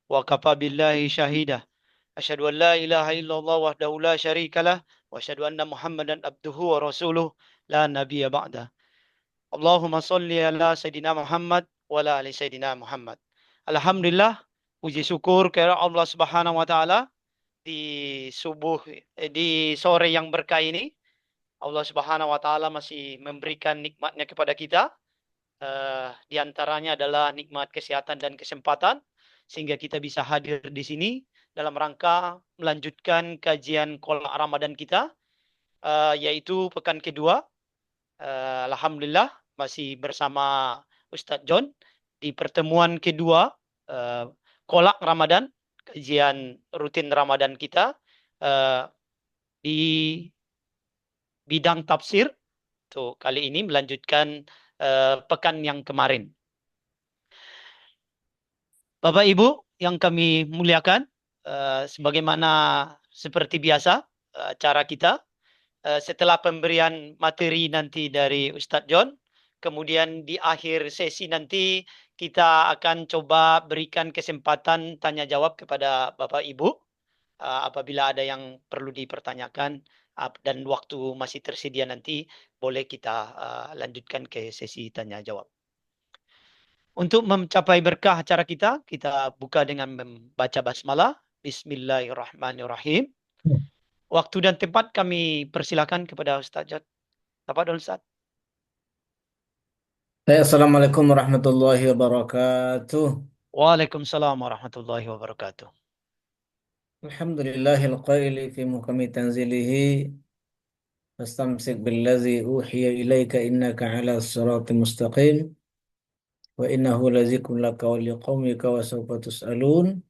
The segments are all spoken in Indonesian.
وكفى بالله شهيدا أشهد أن لا إله إلا الله وحده لا شريك له وأشهد أن محمدا عبده ورسوله لا نبي بعده اللهم صل على سيدنا Muhammad wa ala ali Sayyidina Muhammad. Alhamdulillah, puji syukur kepada Allah Subhanahu wa taala di di sore yang berkah ini. Allah Subhanahu wa taala masih memberikan nikmatnya kepada kita. Di antaranya adalah nikmat kesehatan dan kesempatan sehingga kita bisa hadir di sini dalam rangka melanjutkan kajian kolak Ramadan kita, yaitu pekan kedua. Alhamdulillah masih bersama Ustadz John di pertemuan kedua, eh, kolak Ramadan, kajian rutin Ramadan kita, di bidang tafsir. Tuh, kali ini melanjutkan pekan yang kemarin. Bapak Ibu yang kami muliakan, sebagaimana seperti biasa cara kita, setelah pemberian materi nanti dari Ustadz John, kemudian di akhir sesi nanti kita akan coba berikan kesempatan tanya jawab kepada Bapak Ibu, apabila ada yang perlu dipertanyakan, dan waktu masih tersedia nanti boleh kita lanjutkan ke sesi tanya jawab. Untuk mencapai berkah acara kita, kita buka dengan membaca basmalah. Bismillahirrahmanirrahim. Waktu dan tempat kami persilakan kepada Ustaz Jad. Tafadhol Ustaz. Assalamualaikum warahmatullahi wabarakatuh. Waalaikumsalam warahmatullahi wabarakatuh. Alhamdulillahil qaili fi muhkami tanzilihi fastamsik billazi uhiya ilaika innaka ala siratim mustaqim wa innahu lazikrun laka wa liqaumika wa sawfa tus'alun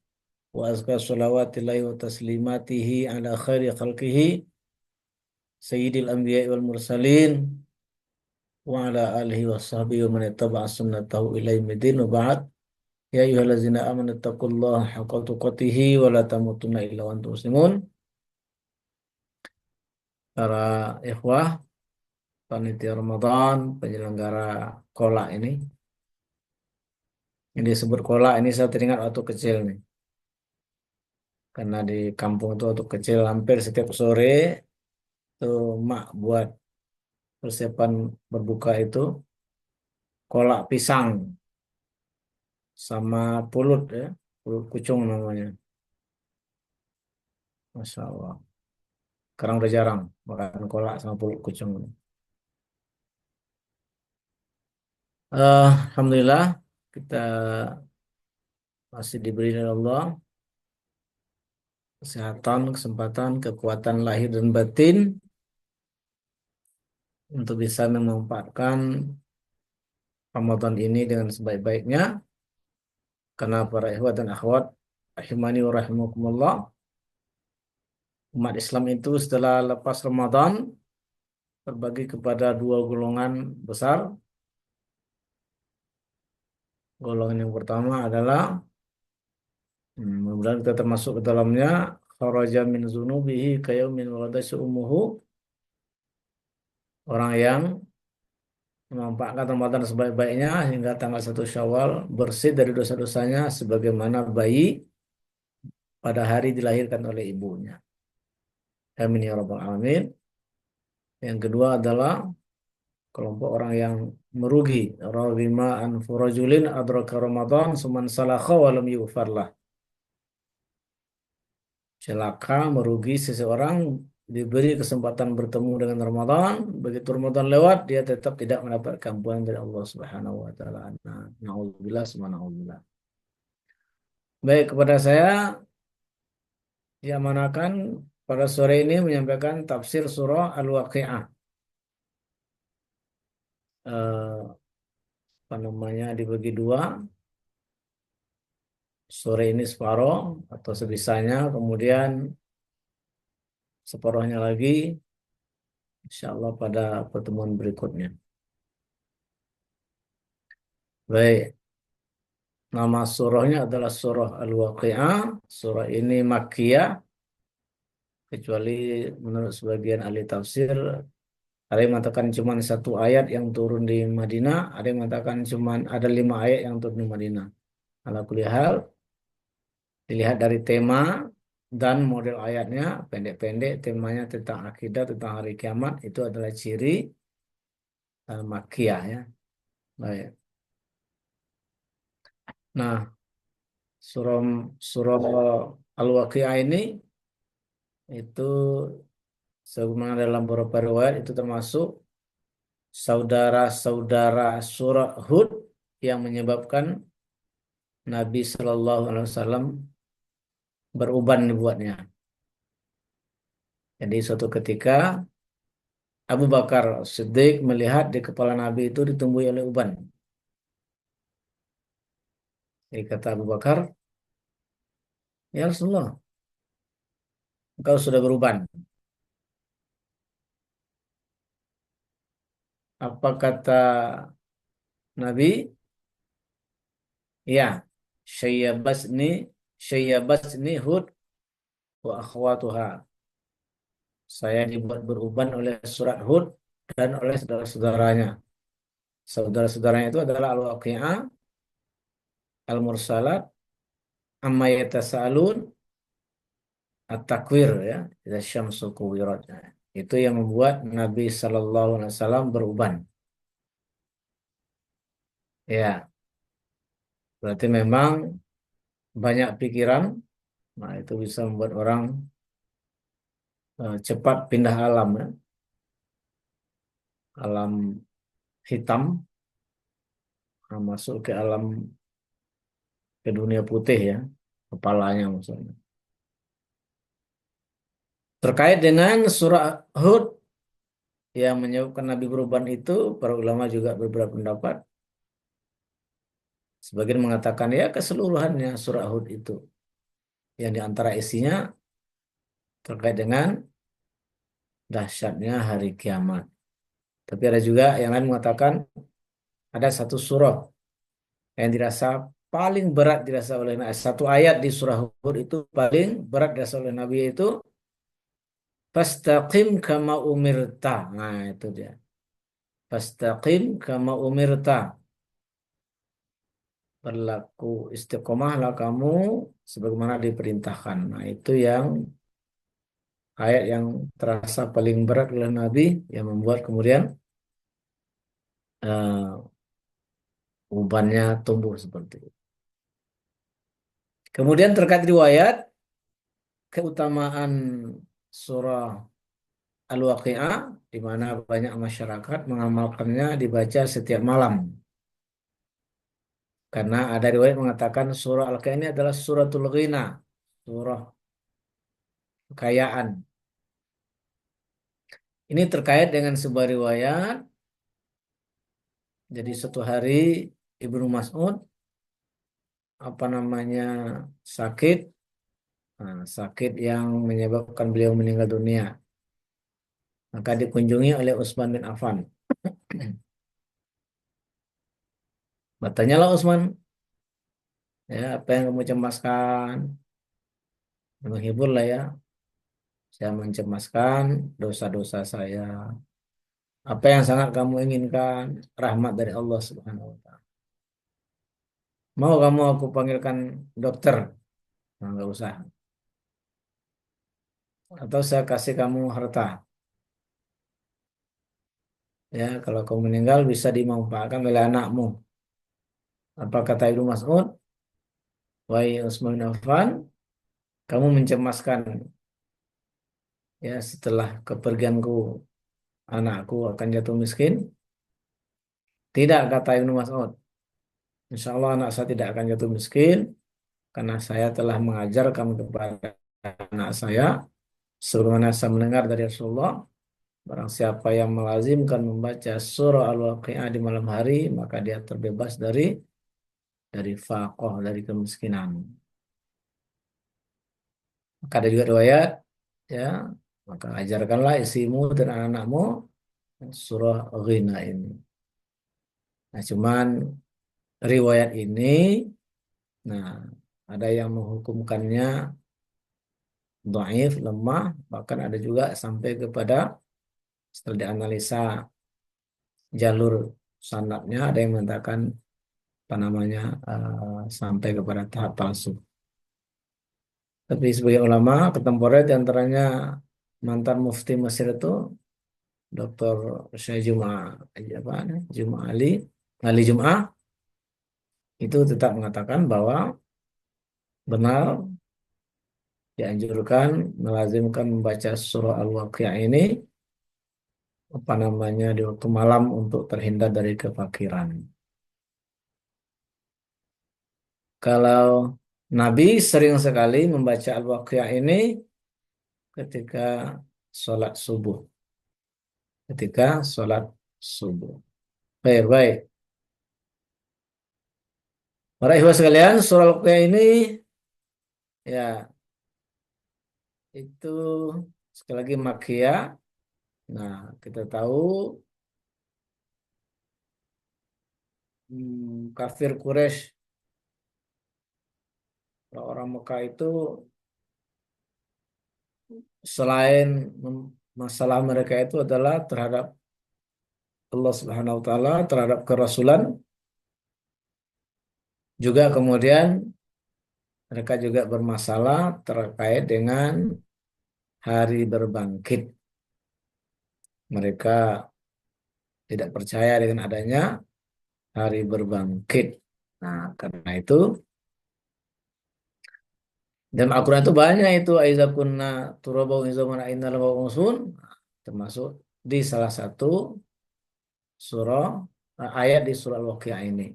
wa azka salawatillahi wa taslimatihi ala khairi khalqihi sayyidil anbiya'i wal mursalin wa ala alihi wa sahbihi wa man ittaba'a sunnatahu ila yaumil wa ba'd. Ya ayyuhallazina amanu taqullaha haqqa tuqatih wa la tamutunna illa wa antum muslimun. Para ikhwah, panitia Ramadan, penyelenggara kolak ini. Yang disebut kolak ini saya teringat waktu kecil nih. Karena di kampung itu waktu kecil hampir setiap sore tuh mak buat persiapan berbuka itu kolak pisang sama pulut ya, pulut kucung namanya. Masya Allah. Sekarang udah jarang makan kolak sama pulut kucung. Alhamdulillah kita masih diberi oleh Allah kesehatan, kesempatan, kekuatan lahir dan batin untuk bisa memanfaatkan Ramadan ini dengan sebaik-baiknya. Karena para ikhwat dan akhwat rahimani wa rahimakumullah, umat Islam itu setelah lepas Ramadan terbagi kepada dua golongan besar. Golongan yang pertama adalah mudah-mudahan kita termasuk ke dalamnya, kharaja min zunubihi kayaumin waladasya ummuhu, orang yang memanfaatkan Ramadan sebaik-baiknya hingga tanggal 1 Syawal bersih dari dosa-dosanya sebagaimana bayi pada hari dilahirkan oleh ibunya. Amin ya rabbal alamin. Yang kedua adalah kelompok orang yang merugi. Raghima an furajulin adraka Ramadan suman salakha wa lam yughfarlah. Celaka, merugi seseorang diberi kesempatan bertemu dengan Ramadan, begitu Ramadan lewat dia tetap tidak mendapatkan ampunan dari Allah Subhanahu wa taala. Nauzubillah summa nauzubillah. Baik, kepada saya diamanakan pada sore ini menyampaikan tafsir surah Al-Waqi'ah. Apa namanya, dibagi dua. Sore ini separoh atau sebisanya, kemudian separohnya lagi insya Allah pada pertemuan berikutnya. Baik, nama surahnya adalah surah Al-Waqi'ah. Surah ini Makkiyah, kecuali menurut sebagian ahli tafsir ada yang mengatakan cuma satu ayat yang turun di Madinah, ada yang mengatakan cuma ada 5 ayat yang turun di Madinah. Ala kulli hal, Dilihat dari tema dan model ayatnya, pendek-pendek, temanya tentang akidah, tentang hari kiamat, itu adalah ciri Makkiyah ya. Baik. Nah, surah surah Al-Waqiah ini itu sebagaimana dalam beberapa riwayat itu termasuk saudara-saudara surah Hud yang menyebabkan Nabi Shallallahu Alaihi Wasallam beruban dibuatnya. Jadi suatu ketika Abu Bakar Siddiq melihat di kepala Nabi itu ditumbuhi oleh uban. Jadi kata Abu Bakar, ya Rasulullah, engkau sudah beruban. Apa kata Nabi? Ya, syayyabasni syayyabasni Hud wa akhwatuha. Saya dibuat beruban oleh surat Hud dan oleh saudara-saudaranya. Saudara-saudaranya itu adalah Al-Waqi'ah, Al-Mursalat, Amma Yatasa'alun, At-Takwir ya, Idza Syamsu Kuwirat. Nah, itu yang membuat Nabi Sallallahu Alaihi Wasallam beruban. Ya, berarti memang banyak pikiran. Nah, itu bisa membuat orang cepat pindah alam ya. Alam hitam masuk ke alam ke dunia putih ya, kepalanya maksudnya. Terkait dengan surah Hud yang menyebabkan Nabi beruban itu, para ulama juga beberapa pendapat. Sebagian mengatakan ya keseluruhannya surah Hud itu yang diantara isinya terkait dengan dahsyatnya hari kiamat. Tapi ada juga yang lain mengatakan ada satu surah yang dirasa paling berat dirasa oleh Nabi. Satu ayat di surah Hud itu paling berat dirasa oleh Nabi itu Fastaqim kama umirta. Nah, itu dia. Fastaqim kama umirta. Berlaku istiqomahlah kamu sebagaimana diperintahkan. Nah, itu yang ayat yang terasa paling berat oleh Nabi yang membuat kemudian uh, ubannya tumbuh seperti itu. Kemudian terkait riwayat keutamaan surah Al-Waqi'ah di mana banyak masyarakat mengamalkannya dibaca setiap malam. Karena ada riwayat mengatakan surah Al-Waqi'ah ini adalah suratul ghina, surah kekayaan. Ini terkait dengan sebuah riwayat. Jadi suatu hari Ibnu Mas'ud apa namanya sakit, sakit yang menyebabkan beliau meninggal dunia. Maka dikunjungi oleh Utsman bin Affan. Bertanyalah Utsman, ya apa yang kamu cemaskan? Menghibur lah ya. Saya mencemaskan dosa-dosa saya. Apa yang sangat kamu inginkan? Rahmat dari Allah Subhanahu wa Ta'ala. Mau kamu aku panggilkan dokter? Nah, nggak usah. Atau saya kasih kamu harta. Ya, kalau kamu meninggal bisa dimanfaatkan oleh anakmu. Apa kata Ibnu Mas'ud? Wahai Utsman bin Affan, kamu mencemaskan ya setelah kepergianku anakku akan jatuh miskin. Tidak kata Ibnu Mas'ud. Insya Allah anak saya tidak akan jatuh miskin karena saya telah mengajarkan kepada anak saya sebagaimana saya mendengar dari Rasulullah. Barang siapa yang melazimkan membaca surah Al-Waqi'ah di malam hari, maka dia terbebas dari faqah, dari kemiskinan. Maka ada juga riwayat, ya, maka ajarkanlah isimu dan anak-anakmu surah Ghina ini. Nah, cuman riwayat ini, nah, ada yang menghukumkannya dhaif, lemah, bahkan ada juga sampai kepada setelah dianalisa jalur sanadnya, ada yang mengatakan apa namanya sampai kepada tahap palsu. Tapi sebagai ulama kontemporer di antaranya mantan mufti Mesir itu Dr. Syekh apa, Juma Ali Jum'ah itu tetap mengatakan bahwa benar dianjurkan melazimkan membaca surah Al-Waqiah ini apa namanya di waktu malam untuk terhindar dari kefakiran. Kalau Nabi sering sekali membaca Al-Waqiah ini ketika sholat subuh. Ketika sholat subuh. Baik, baik. Para ikhwah sekalian, surah Al-Waqiah ini ya itu sekali lagi Makkiyah. Nah, kita tahu kafir Quraisy orang Mekah itu selain masalah mereka itu adalah terhadap Allah Subhanahu wa taala, terhadap kerasulan, juga kemudian mereka juga bermasalah terkait dengan hari berbangkit. Mereka tidak percaya dengan adanya hari berbangkit. Nah, karena itu dan Al-Quran itu banyak itu aiza kunna turaba wa izaman inna lamab'utsun, termasuk di salah satu surah ayat di surah Al-Waqiah ini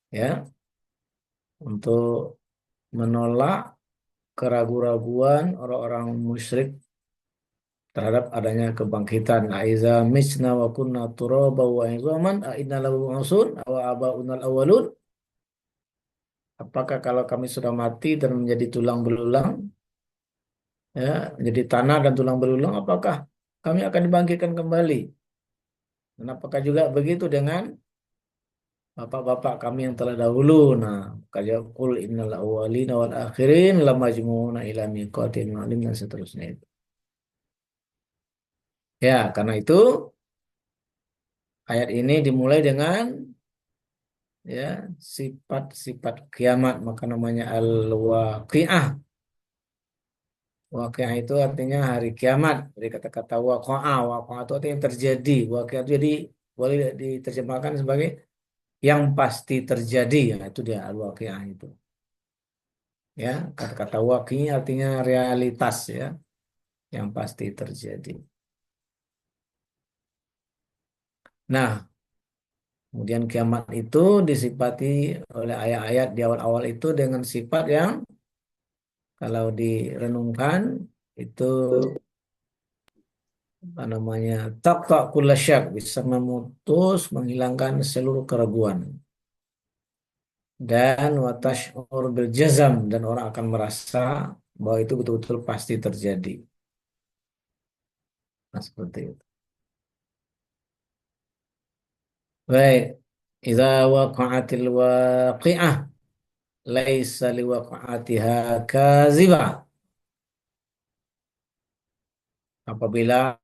ya untuk menolak keraguan-raguan orang-orang musyrik terhadap adanya kebangkitan. Aiza misna wa kunna turaba wa izaman inna lamab'utsun aw abaunal awwalun. Apakah kalau kami sudah mati dan menjadi tulang belulang, ya, menjadi tanah dan tulang belulang, apakah kami akan dibangkitkan kembali? Dan apakah juga begitu dengan bapak-bapak kami yang telah dahulu? Nah, kaya qul innal awwalina wal akhirin lamajmu'una ila miqatin ma'lum dan seterusnya itu. Ya, karena itu ayat ini dimulai dengan ya sifat-sifat kiamat, maka namanya al-waqi'ah. Waqiah itu artinya hari kiamat. Dari kata-kata waqa'a. Waqa'a itu artinya terjadi. Waqiah itu jadi boleh diterjemahkan sebagai yang pasti terjadi. Ya, itu dia al-waqiah itu. Ya, kata-kata waqi artinya realitas ya, yang pasti terjadi. Nah, kemudian kiamat itu disifati oleh ayat-ayat di awal-awal itu dengan sifat yang kalau direnungkan itu apa namanya tak kulasyak bisa memutus menghilangkan seluruh keraguan dan watashur bil jazam dan orang akan merasa bahwa itu betul-betul pasti terjadi. Nah, seperti itu. Baik, idza waqa'atil waqi'ah laisa liwaqa'atiha kazibah. Apabila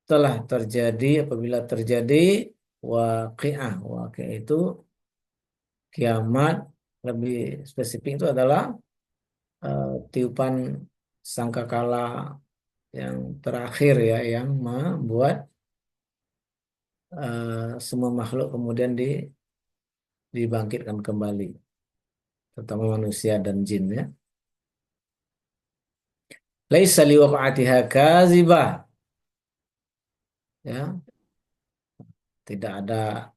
apabila terjadi waqi'ah. Waqi'ah itu kiamat, lebih spesifik itu adalah tiupan sangkakala yang terakhir ya yang membuat semua makhluk kemudian dibangkitkan kembali, terutama manusia dan jin ya. Laisa liwaqa'atiha kazibah, ya, tidak ada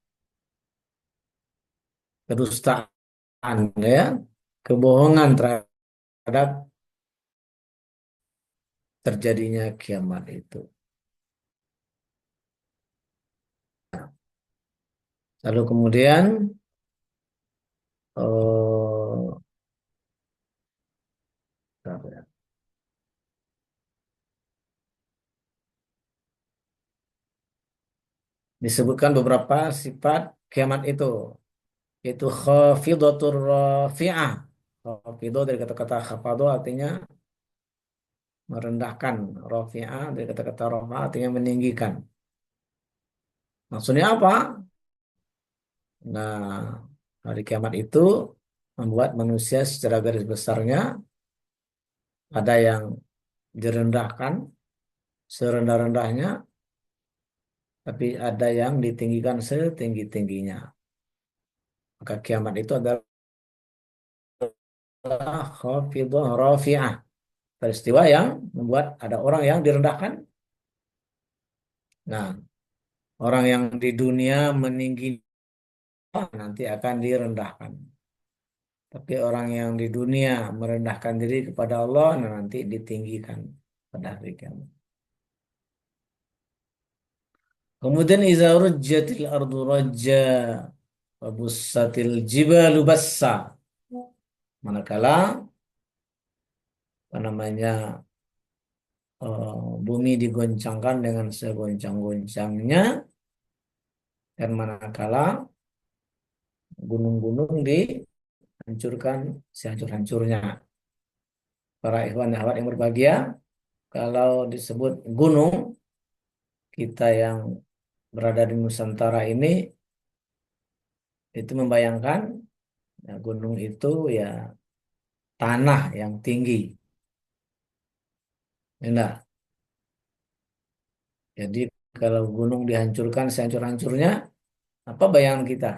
kedustaan ya, kebohongan terhadap terjadinya kiamat itu. Lalu kemudian eh, apa ya, disebutkan beberapa sifat kiamat itu, yaitu khafidatur rafi'ah. Khafidah dari kata-kata khafadho artinya merendahkan, rafi'ah dari kata-kata rafa artinya meninggikan. Maksudnya apa? Nah, hari kiamat itu membuat manusia secara garis besarnya ada yang direndahkan serendah-rendahnya, tapi ada yang ditinggikan setinggi-tingginya. Maka kiamat itu adalah khafidah rafi'ah, peristiwa yang membuat ada orang yang direndahkan. Nah, orang yang di dunia meninggi nanti akan direndahkan. Tapi orang yang di dunia merendahkan diri kepada Allah, nah nanti ditinggikan pada hari kiamat. Kemudian iza rujjatil ardu rajja wa bussatil jibalu bassa. Manakala apa namanya bumi digoncangkan dengan segoncang-goncangnya, dan manakala gunung-gunung dihancurkan sehancur-hancurnya. Para ikhwan dan akhwat yang berbahagia, kalau disebut gunung, kita yang berada di Nusantara ini itu membayangkan ya, gunung itu ya tanah yang tinggi. Enggak. Jadi kalau gunung dihancurkan sehancur-hancurnya, apa bayangan kita?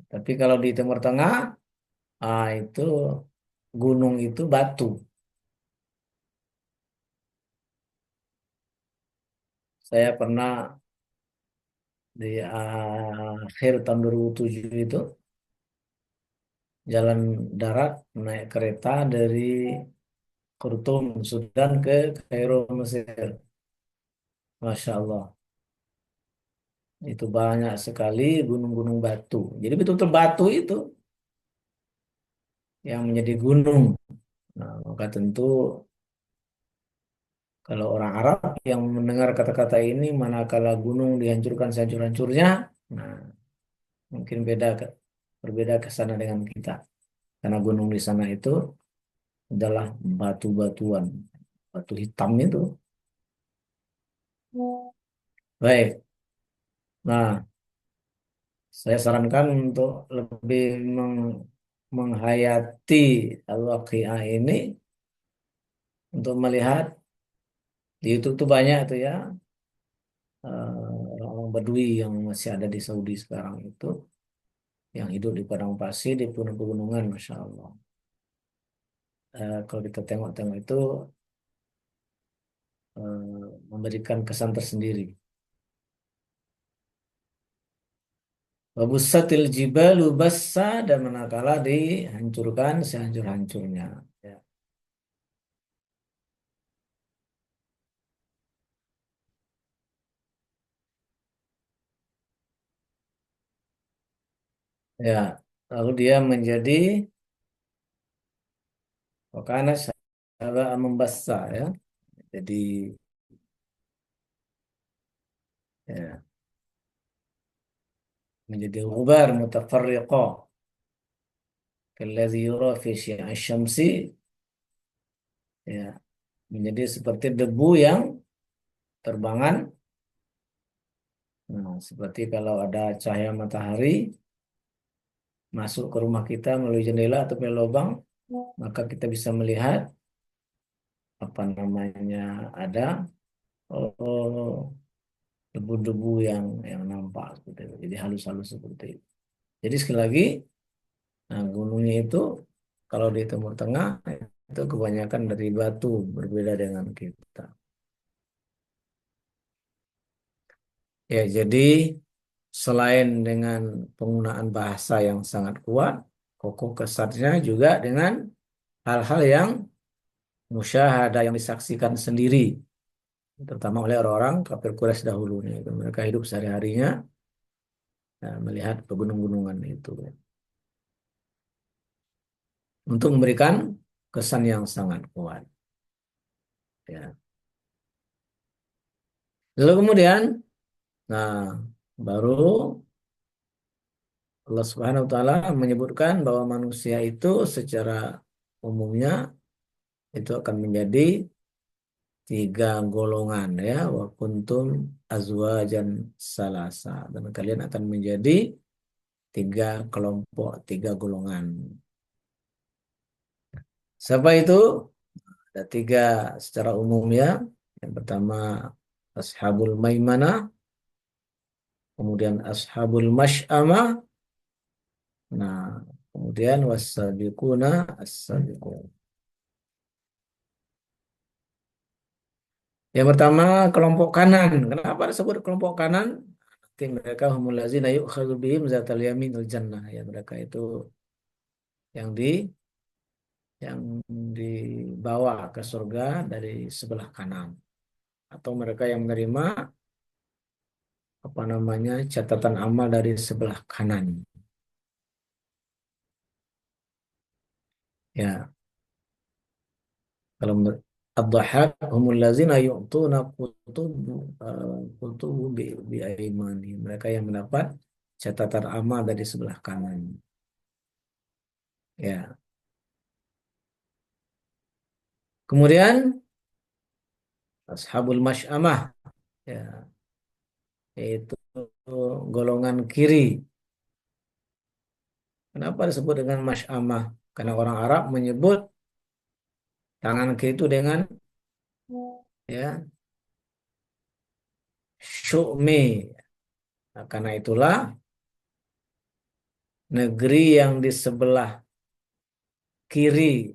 Tapi kalau di Timur Tengah, itu gunung itu batu. Saya pernah di akhir tahun 2007 itu jalan darat naik kereta dari Khartoum, Sudan ke Kairo, Mesir. Masya Allah, itu banyak sekali gunung-gunung batu. Jadi betul-betul batu itu yang menjadi gunung. Nah, maka tentu kalau orang Arab yang mendengar kata-kata ini, manakala gunung dihancurkan sehancur-hancurnya, nah mungkin berbeda ke sana dengan kita. Karena gunung di sana itu adalah batu-batuan, batu hitam itu. Baik, nah saya sarankan untuk lebih menghayati al-waqi'ah ini, untuk melihat di YouTube tuh banyak tuh ya, orang-orang Badui yang masih ada di Saudi sekarang itu, yang hidup di padang pasir, di pegunungan, Masya Allah. Kalau kita tengok-tengok itu memberikan kesan tersendiri. Wabussatil jibalu bassa, dan manakala dihancurkan sehancur-hancurnya. Ya. Ya, lalu dia menjadi wakana syaba membassa ya. Jadi ya, menjadi ghubar mutafarriqah kalladzi yura fi syi'ash syamsi, ya, menjadi seperti debu yang terbangan. Nah, seperti kalau ada cahaya matahari masuk ke rumah kita melalui jendela atau melalui lubang, maka kita bisa melihat apa namanya, ada oh, debu-debu yang nampak seperti itu. Jadi halus-halus seperti itu. Jadi sekali lagi, nah, gunungnya itu kalau di Timur Tengah itu kebanyakan dari batu, berbeda dengan kita. Ya, jadi selain dengan penggunaan bahasa yang sangat kuat, kokoh kesatnya juga dengan hal-hal yang musyahadah, yang disaksikan sendiri, terutama oleh orang-orang kafir Quraisy dahulunya. Itu mereka hidup sehari-harinya melihat pegunung-gunungan itu, ya, untuk memberikan kesan yang sangat kuat. Ya. Lalu kemudian, nah baru Allah Subhanahu Wa Taala menyebutkan bahwa manusia itu secara umumnya itu akan menjadi tiga golongan, ya, wa kuntum azwajan salasa, dan kalian akan menjadi tiga kelompok, tiga golongan. Siapa itu? Ada tiga secara umum ya. Yang pertama Ashabul Maimanah, kemudian Ashabul Masy'amah, nah kemudian Was-sabiquna as-sabiqun. Yang pertama kelompok kanan. Kenapa disebut kelompok kanan? Nanti mereka humul ladzina yu'khadzu bihim zatal yaminil jannah. Ya mereka itu yang yang dibawa ke surga dari sebelah kanan, atau mereka yang menerima apa namanya catatan amal dari sebelah kanan. Ya, kalau ad-dhahhak humul ladzina yu'tuna kutubu bi aimani. Mereka yang mendapat catatan amal dari sebelah kanan. Ya. Kemudian ashabul masy'amah, ya, yaitu golongan kiri. Kenapa disebut dengan masy'amah? Karena orang Arab menyebut tangan kiri itu dengan ya syu'mi. Nah, karena itulah negeri yang di sebelah kiri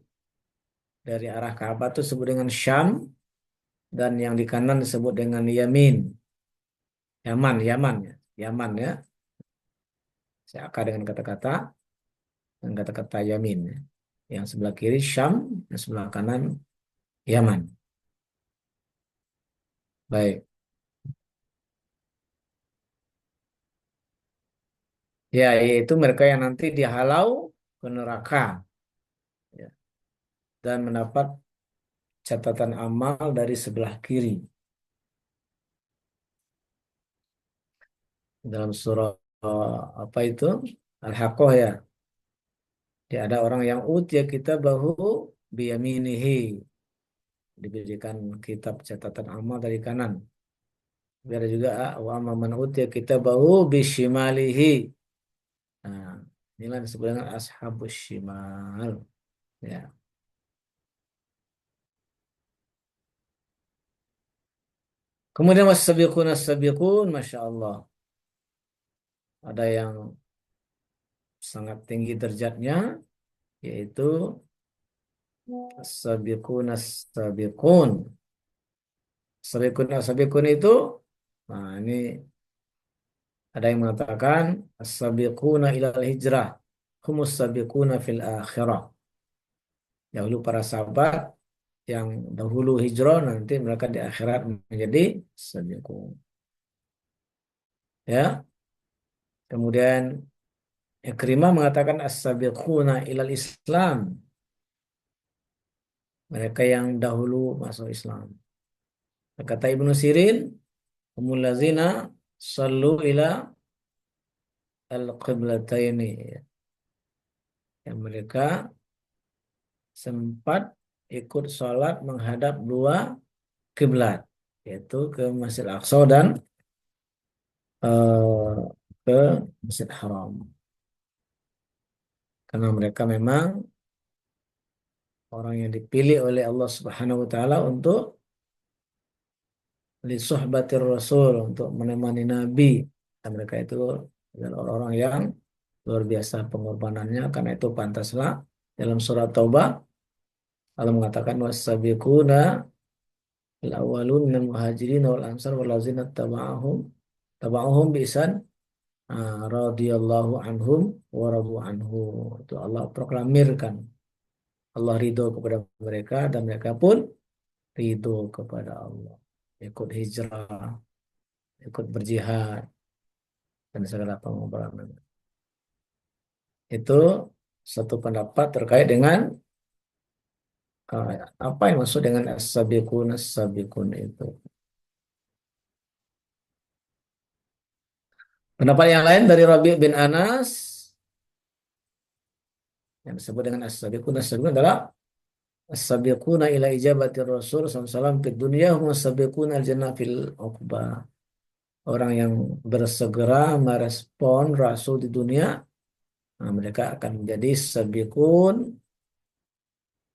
dari arah Ka'bah itu disebut dengan Syam, dan yang di kanan disebut dengan Yamin. Yaman ya. Yaman ya. Saya akar dengan kata-kata Yamin ya. Yang sebelah kiri Syam, yang sebelah kanan Yaman. Baik. Ya, yaitu mereka yang nanti dihalau ke neraka ya, dan mendapat catatan amal dari sebelah kiri. Dalam surah apa itu? Al-Haqqah ya. Dia ada orang yang kita bahu biyaminihi, diberikan kitab catatan amal dari kanan. Ada juga wa man kita bahu bishimalihi. Nah, inilah disebut dengan ashabus shimal. Ya. Kemudian was-sabiqun as-sabiqun, masya Allah. Ada yang sangat tinggi derajatnya, yaitu as-sabiqun as-sabiqun. As-sabiqun as-sabiqun itu, nah ini ada yang mengatakan as-sabiquna ilal hijrah, humus sabiquna fil akhirah. Dahulu para sahabat yang dahulu hijrah, nanti mereka di akhirat menjadi sabiqun. Ya, kemudian Ikrimah mengatakan as-sabiquna ilal Islam, mereka yang dahulu masuk Islam. Kata Ibnu Sirin, humul ladzina sallu ila al-qiblataini, yang mereka sempat ikut sholat menghadap dua kiblat, yaitu ke Masjid Aqsa dan ke Masjid Haram. Karena mereka memang orang yang dipilih oleh Allah Subhanahu wa taala untuk li suhbatir Rasul, untuk menemani Nabi. Dan mereka itu adalah orang-orang yang luar biasa pengorbanannya, karena itu pantaslah dalam surat Taubah Allah mengatakan was-sabiquna al-awwalun minal muhajirin wal ansar wal ladzina taba'uhum bi ihsan radhiyallahu anhum wa radu anhu. Itu Allah proklamirkan, Allah ridho kepada mereka dan mereka pun ridho kepada Allah. Ikut hijrah, ikut berjihad, dan segala pengorbanan. Itu satu pendapat terkait dengan apa yang maksud dengan as-sabiqun as-sabiqun itu. Pendapat yang lain dari Rabi' bin Anas yang disebut dengan as-sabiqun as-sabiqun adalah as-sabiquna ila ijabati Rasul sallallahu alaihi wasallam fid dunya hum as-sabiquna al-jannah fil uqbah. orang yang bersegera merespon Rasul di dunia, nah, mereka akan menjadi sabiqun,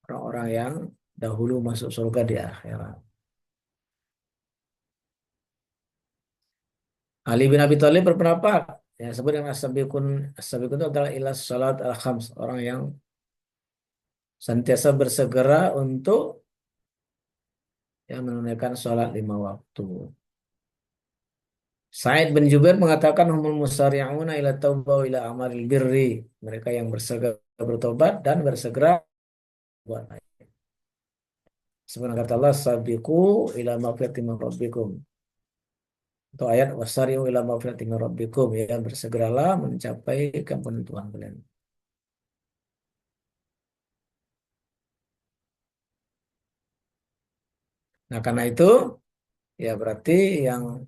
orang-orang yang dahulu masuk surga di akhirat. Ali bin Abi Thalib berpendapat, yang disebut dengan as-sabiqun, as-sabiqun itu adalah ilas salat al-khams, orang yang senantiasa bersegera untuk yang menunaikan sholat 5 waktu. Sa'id bin Jubair mengatakan humul musari'una ila taubah wa ila amaril birri. Mereka yang bersegera bertobat dan bersegera buat baik. Sebenarnya kata Allah, sabiqu ila maghfiratin min rabbikum. Atau ayat wasari'u ila maghfiratin min rabbikum, ya, bersegeralah mencapai keampunan Tuhan kalian. Nah, karena itu ya berarti yang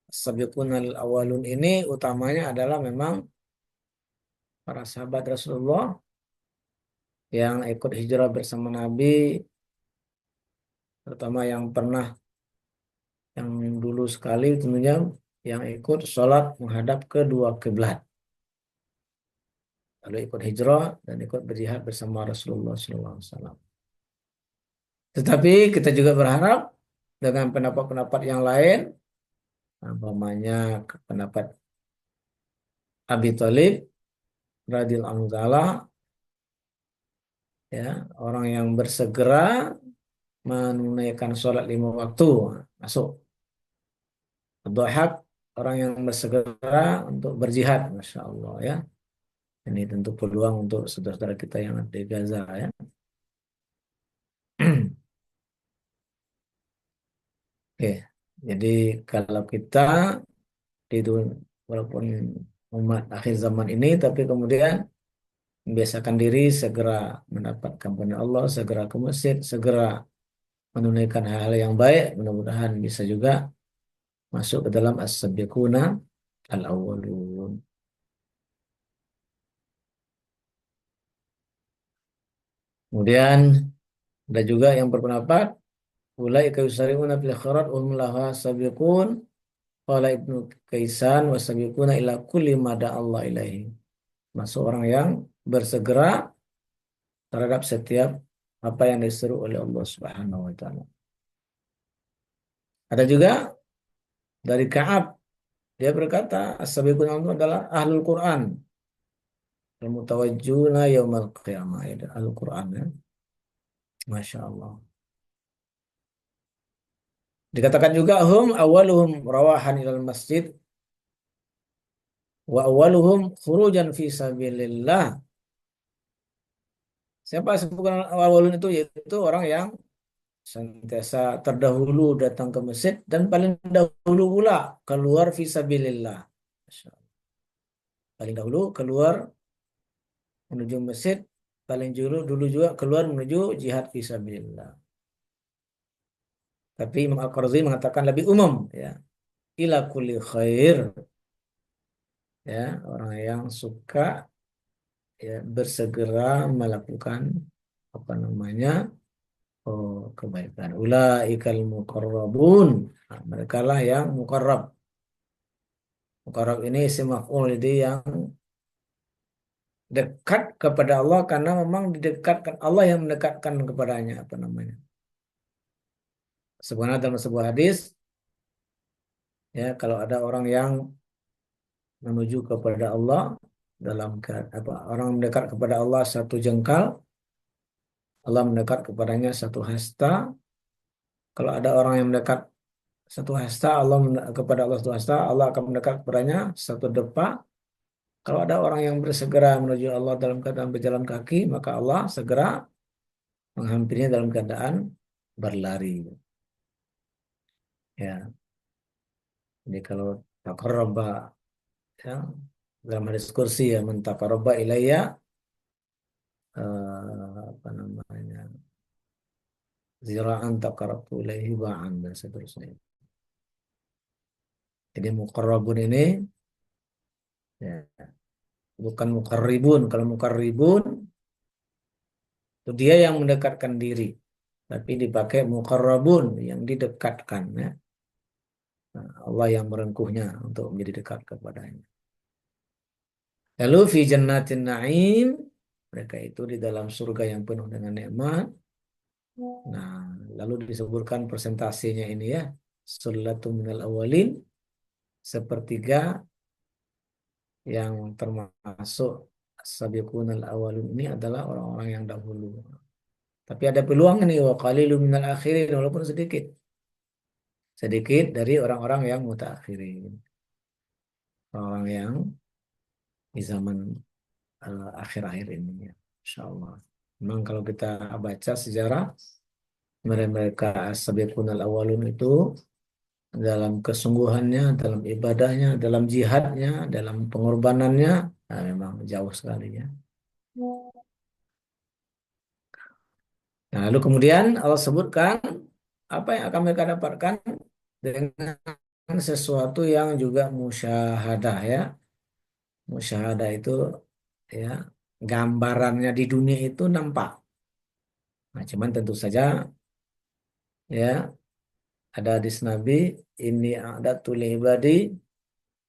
sabiqunal awalun ini utamanya adalah memang para sahabat Rasulullah yang ikut hijrah bersama Nabi, terutama yang dulu sekali tentunya yang ikut sholat menghadap kedua kiblat, lalu ikut hijrah dan ikut berjihad bersama Rasulullah SAW. Tetapi kita juga berharap dengan pendapat-pendapat yang lain, umpamanya pendapat Abi Thalib radhiyallahu anhu taala, ya, orang yang bersegera menunaikan sholat 5 waktu masuk. Dhahak, orang yang bersegera untuk berjihad, masya Allah, ya. Ini tentu peluang untuk saudara-saudara kita yang ada di Gaza, ya. Oke, jadi kalau kita di walaupun umat akhir zaman ini, tapi kemudian membiasakan diri segera mendapatkan karunia Allah, segera ke masjid, segera menunaikan hal-hal yang baik, mudah-mudahan bisa juga masuk ke dalam as-sabiquna al-awwalun. Kemudian ada juga yang berpendapat ulaika yusari'una fil khairat wa hum laha sabiqun. Qala Ibnu Kaisan wa sabiquna ila kulli mada Allah ilaihi. Masuk orang yang bersegera terhadap setiap apa yang disuruh oleh Allah Subhanahu wa taala. Ada juga dari Ka'ab, dia berkata as-sabiqun itu adalah ahlul Quran, al-mutawajjuna yaumal qiyamah, ya, ahlul Quran, ya. Masya Allah. Dikatakan juga hum awaluhum rawahan ilal masjid wa awaluhum khurujan fi sabilillah. Siapa sebutan awalun itu? Yaitu orang yang senantiasa terdahulu datang ke masjid dan paling dahulu pula keluar fi sabilillah. Masya Allah. Paling dahulu keluar menuju masjid, paling dulu juga keluar menuju jihad fi sabilillah. Tapi Imam Al-Qarzi mengatakan lebih umum, ya. Ila kulli khair, ya, orang yang suka, ya, bersegera melakukan apa namanya, kebaikan. Ulaikal muqarrabun. Nah, mereka lah yang muqarrab. Muqarrab ini isim maf'ul, jadi yang dekat kepada Allah karena memang didekatkan, Allah yang mendekatkan kepadanya, apa namanya. Sebenarnya dalam sebuah hadis, ya, kalau ada orang yang menuju kepada Allah dalam orang mendekat kepada Allah 1 jengkal, Allah mendekat kepadanya 1 hasta. Kalau ada orang yang mendekat 1 hasta, kepada Allah 1 hasta, Allah akan mendekat kepadanya 1 depa. Kalau ada orang yang bersegera menuju Allah dalam keadaan berjalan kaki, maka Allah segera menghampirinya dalam keadaan berlari. Ya, jadi kalau taqarraba, ya, dalam hadis kursi, ya, man taqarraba ilayya, apa namanya, zira'an taqarrabtu ilaihi ba'an, dan seterusnya. Jadi muqarrabun ini, ya, bukan muqarribun. Kalau muqarribun itu dia yang mendekatkan diri, tapi dipakai muqarrabun yang didekatkan, ya. Nah, Allah yang merengkuhnya untuk menjadi dekat kepadanya. Lalu fi jannatin na'im, mereka itu di dalam surga yang penuh dengan nikmat. Nah, lalu disebutkan presentasinya ini ya, sullatum minal awalin, sepertiga yang termasuk sabiqunal awalun ini adalah orang-orang yang dahulu. Tapi ada peluang ini wa qalilum minal akhirin, walaupun sedikit. Sedikit dari orang-orang yang mutaakhirin. Orang yang di zaman akhir-akhir ini ya. Insya Allah. Memang kalau kita baca sejarah mereka as-sabiqunal awalun itu dalam kesungguhannya, dalam ibadahnya, dalam jihadnya, dalam pengorbanannya, nah, memang jauh sekali ya. Nah, lalu kemudian Allah sebutkan apa yang akan mereka dapatkan dengan sesuatu yang juga musyahadah ya. Musyahadah itu ya gambarannya di dunia itu nampak. Nah, cuman tentu saja ya ada hadis Nabi ini ada li ibadi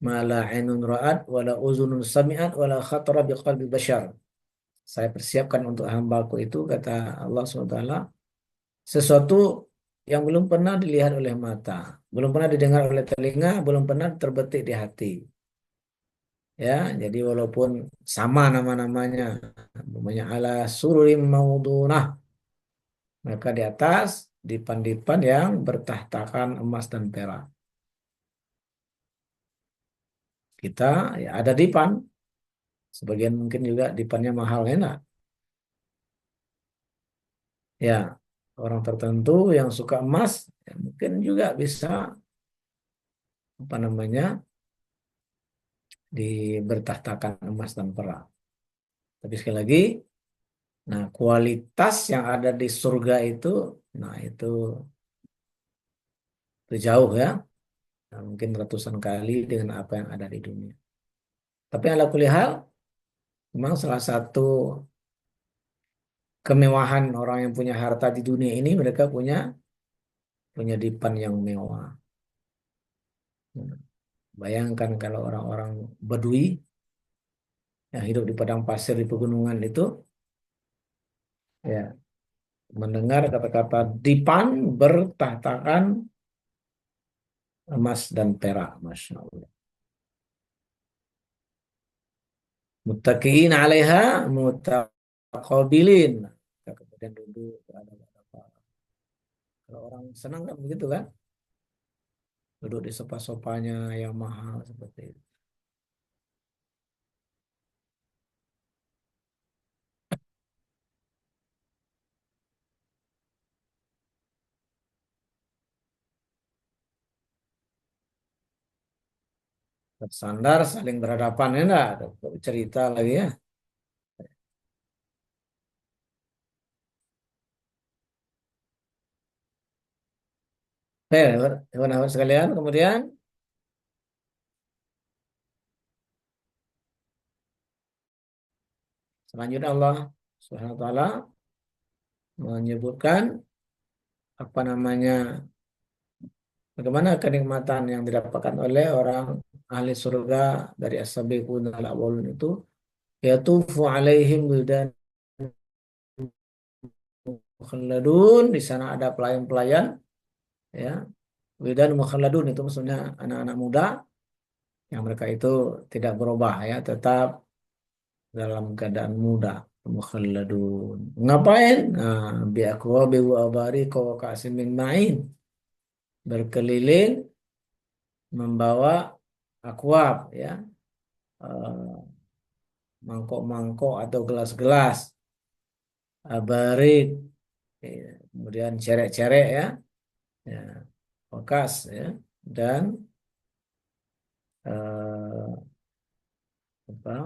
ma la ainun ra'at wala uzunun sami'at wala khatara biqalbi bashar. Saya persiapkan untuk hambaku itu kata Allah SWT sesuatu yang belum pernah dilihat oleh mata, belum pernah didengar oleh telinga, belum pernah terbetik di hati. Ya, jadi walaupun sama nama-namanya, namanya ala sururim maudunah, mereka di atas dipan-dipan yang bertahtakan emas dan perak. Kita ya ada dipan, sebagian mungkin juga dipannya mahal enak. Ya, orang tertentu yang suka emas ya mungkin juga bisa apa namanya bertahtakan emas dan perak. Tapi sekali lagi, nah kualitas yang ada di surga itu, nah itu jauh ya. Nah, mungkin ratusan kali dengan apa yang ada di dunia. Tapi ala kulli hal, memang salah satu kemewahan orang yang punya harta di dunia ini mereka punya punya dipan yang mewah. Nah, bayangkan kalau orang-orang Badui yang hidup di padang pasir di pegunungan itu, ya mendengar kata-kata dipan bertahtakan emas dan perak, masya Allah. Muttaqiin 'alaiha mutaqabilin. Kita kemudian duduk berhadapan-hadapan. Kalau orang senang kan begitu kan? Duduk di sofa-sofanya yang mahal seperti itu. Bersandar saling berhadapan ya enggak? Ada cerita lagi ya. Teman-teman sekalian, kemudian selanjutnya Allah Subhanahu wa taala menyebutkan apa namanya bagaimana kenikmatan yang didapatkan oleh orang ahli surga dari as-sabiqun al-awwalun itu yatufu alaihim wildan mukhalladun di sana ada pelayan-pelayan ya wildan mukhalladun itu maksudnya anak-anak muda yang mereka itu tidak berubah ya tetap dalam keadaan muda mukhalladun ngapain nah bi aqwabi wa abariqa wa ka'sin min ma'in berkeliling membawa akwab ya eh, mangkok-mangkok atau gelas-gelas abarik ya, kemudian cerek-cerek ya ya bekas ya dan eh, apa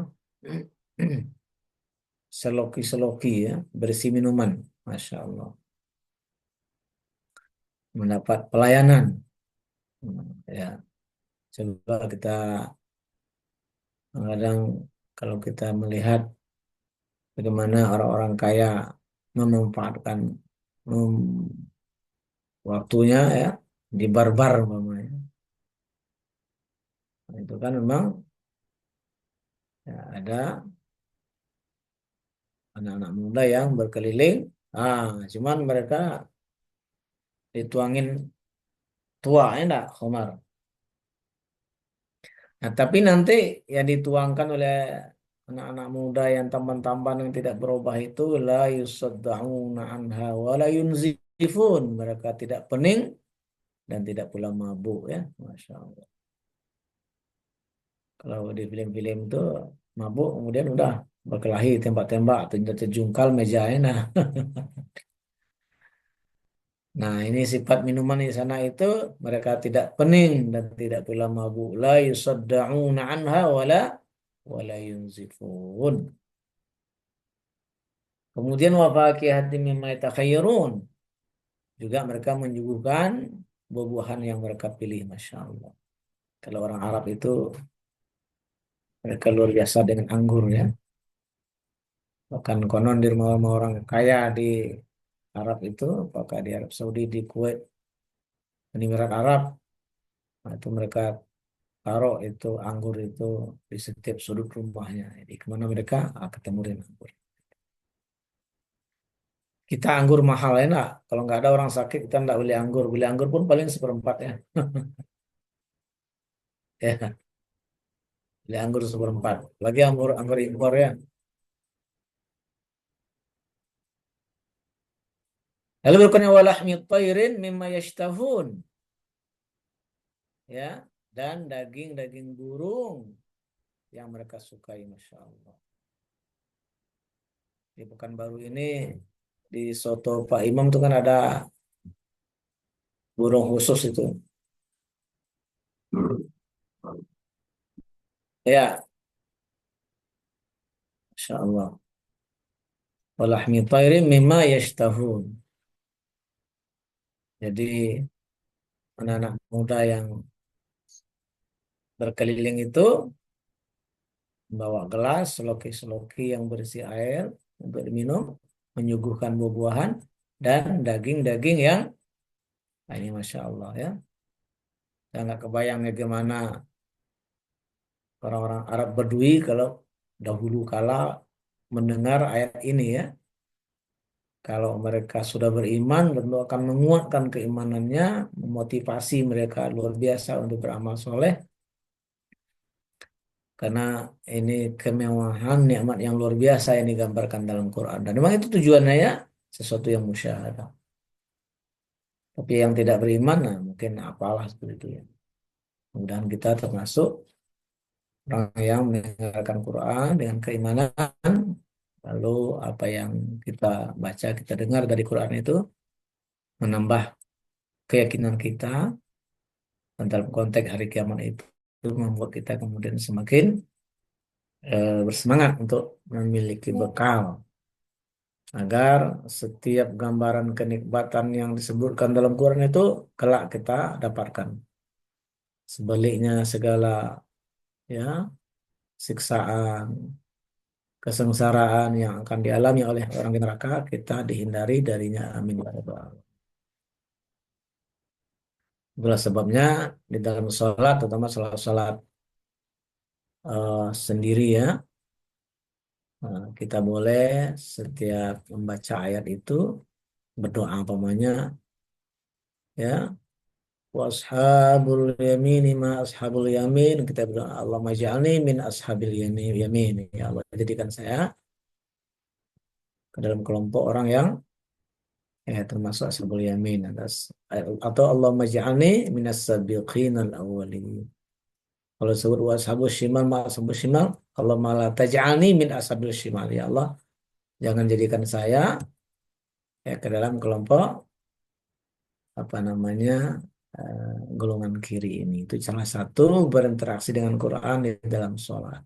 seloki-seloki ya berisi minuman Masya Allah mendapat pelayanan. Ya coba kita kadang kalau kita melihat bagaimana orang-orang kaya memanfaatkan waktunya ya di barbar umpamanya Nah, itu kan memang ya, ada anak-anak muda yang berkeliling. Cuman mereka dituangin tua, enggak, Komar. Nah, tapi nanti yang dituangkan oleh anak-anak muda yang tampan-tampan yang tidak berubah itu la yusaddauna anha wa la yunzifun. Mereka tidak pening dan tidak pula mabuk ya. Masya Allah. Kalau di film-film itu mabuk kemudian udah berkelahi tembak-tembak atau terjungkal mejanya. Nah, nah ini sifat minuman di sana itu mereka tidak pening dan tidak pula mabuk. La yusaddauna anha wala yunzifun. Kemudian wa fakihatin mimma yatakhayyarun. Juga mereka menyuguhkan buah-buahan yang mereka pilih, Masya Allah. Kalau orang Arab itu mereka luar biasa dengan anggur ya. Bahkan konon di rumah-rumah orang kaya di Arab itu, apakah di Arab Saudi, di Kuwait, di Emirat Arab, nah, itu mereka taruh itu anggur itu di setiap sudut rumahnya. Jadi kemana mereka ketemu dengan anggur. Kita anggur mahal enak. Kalau nggak ada orang sakit kita nggak beli anggur. Beli anggur pun paling seperempat ya. Ya, beli anggur seperempat. Lagi anggur anggur impor ya. Lalu berikutnya walahmi tayrin mimma yashtahun ya, dan daging-daging burung yang mereka sukai, Masya Allah. Di Pekanbaru ini di soto Pak Imam itu kan ada burung khusus itu. Ya, Masya Allah. Walahmi tayrin mimma yashtahun. Jadi anak-anak muda yang berkeliling itu membawa gelas, seloki-seloki yang berisi air untuk diminum, menyuguhkan buah-buahan dan daging-daging yang ini Masya Allah ya. Saya nggak kebayang ya gimana orang-orang Arab Badui kalau dahulu kala mendengar ayat ini ya. Kalau mereka sudah beriman, tentu akan menguatkan keimanannya, memotivasi mereka luar biasa untuk beramal soleh. Karena ini kemewahan nikmat yang luar biasa yang digambarkan dalam Quran. Dan memang itu tujuannya ya, sesuatu yang musyahadah. Tapi yang tidak beriman, nah mungkin apalah seperti itu ya. Mudah-mudahan kita termasuk orang yang mendengarkan Quran dengan keimanan, lalu apa yang kita baca, kita dengar dari Quran itu menambah keyakinan kita dan dalam konteks hari kiamat itu membuat kita kemudian semakin bersemangat untuk memiliki bekal agar setiap gambaran kenikmatan yang disebutkan dalam Quran itu kelak kita dapatkan. Sebaliknya segala ya siksaan, kesengsaraan yang akan dialami oleh orang di neraka kita dihindari darinya. Amin ya rabbal alamin. Itulah sebabnya di dalam sholat, terutama sholat-sholat sendiri ya, kita boleh setiap membaca ayat itu berdoa pamannya ya. Washabul yamini ma ashabul yamin, kita berdoa Allah maj'alni min ashabil yamin, ya Allah jadikan saya ke dalam kelompok orang yang termasuk ashabul yamin atau Allah maj'alni minas sabiqinal awwalin. Kalau disebut washabul shimal ma ashabul shimal, Allah malah taj'alni min ashabil shimal, ya Allah jangan jadikan saya ke dalam kelompok apa namanya golongan kiri ini. Itu salah satu berinteraksi dengan Quran di dalam sholat.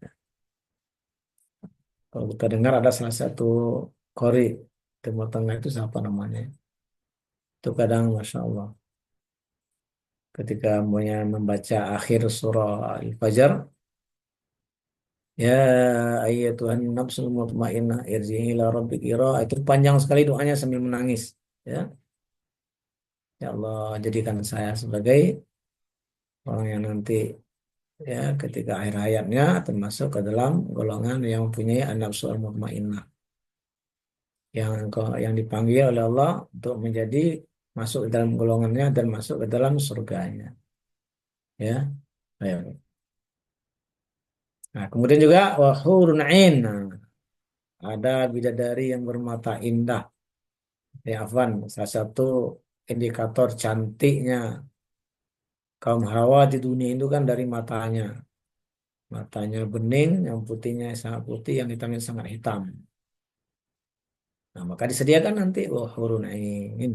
Kalau kita dengar ada salah satu qori Timur Tengah itu siapa namanya? Itu kadang Masya Allah ketika membaca akhir surah Al-Fajr, ya ayyatuhan nafsul mutmainnah irji'i ila rabbiki itu panjang sekali doanya sambil menangis. Ya, ya Allah jadikan saya sebagai orang yang nanti ya ketika akhir hayatnya termasuk ke dalam golongan yang mempunyai an-nafsu al-mutmainnah yang dipanggil oleh Allah untuk menjadi masuk ke dalam golongannya dan masuk ke dalam surganya. Ya, ayo. Nah, kemudian juga wa hurun ain. Nah, ada bidadari yang bermata indah. Ya, Afwan, salah satu indikator cantiknya kaum Hawa di dunia itu kan dari matanya. Matanya bening, yang putihnya sangat putih, yang hitamnya sangat hitam. Nah, maka disediakan nanti wa hurun ain.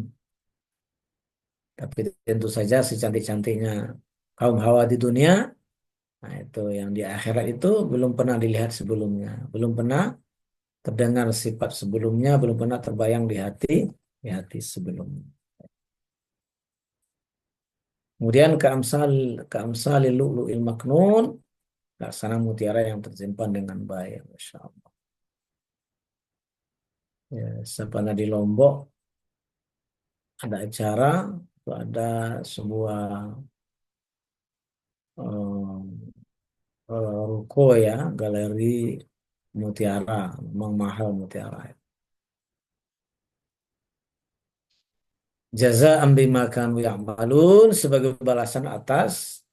Tapi tentu saja secantik-cantiknya kaum Hawa di dunia, nah itu yang di akhirat itu belum pernah dilihat sebelumnya, belum pernah terdengar sifat sebelumnya, belum pernah terbayang di hati sebelumnya. Kemudian keamsal lu'lu'il maknun, laksana mutiara yang tersimpan dengan baik, Masya Allah. Ya, saya pernah di Lombok, ada acara, itu ada sebuah ruko ya, galeri mutiara, memang mahal mutiara. Jaza'an bima kanu ya'malun, sebagai balasan atas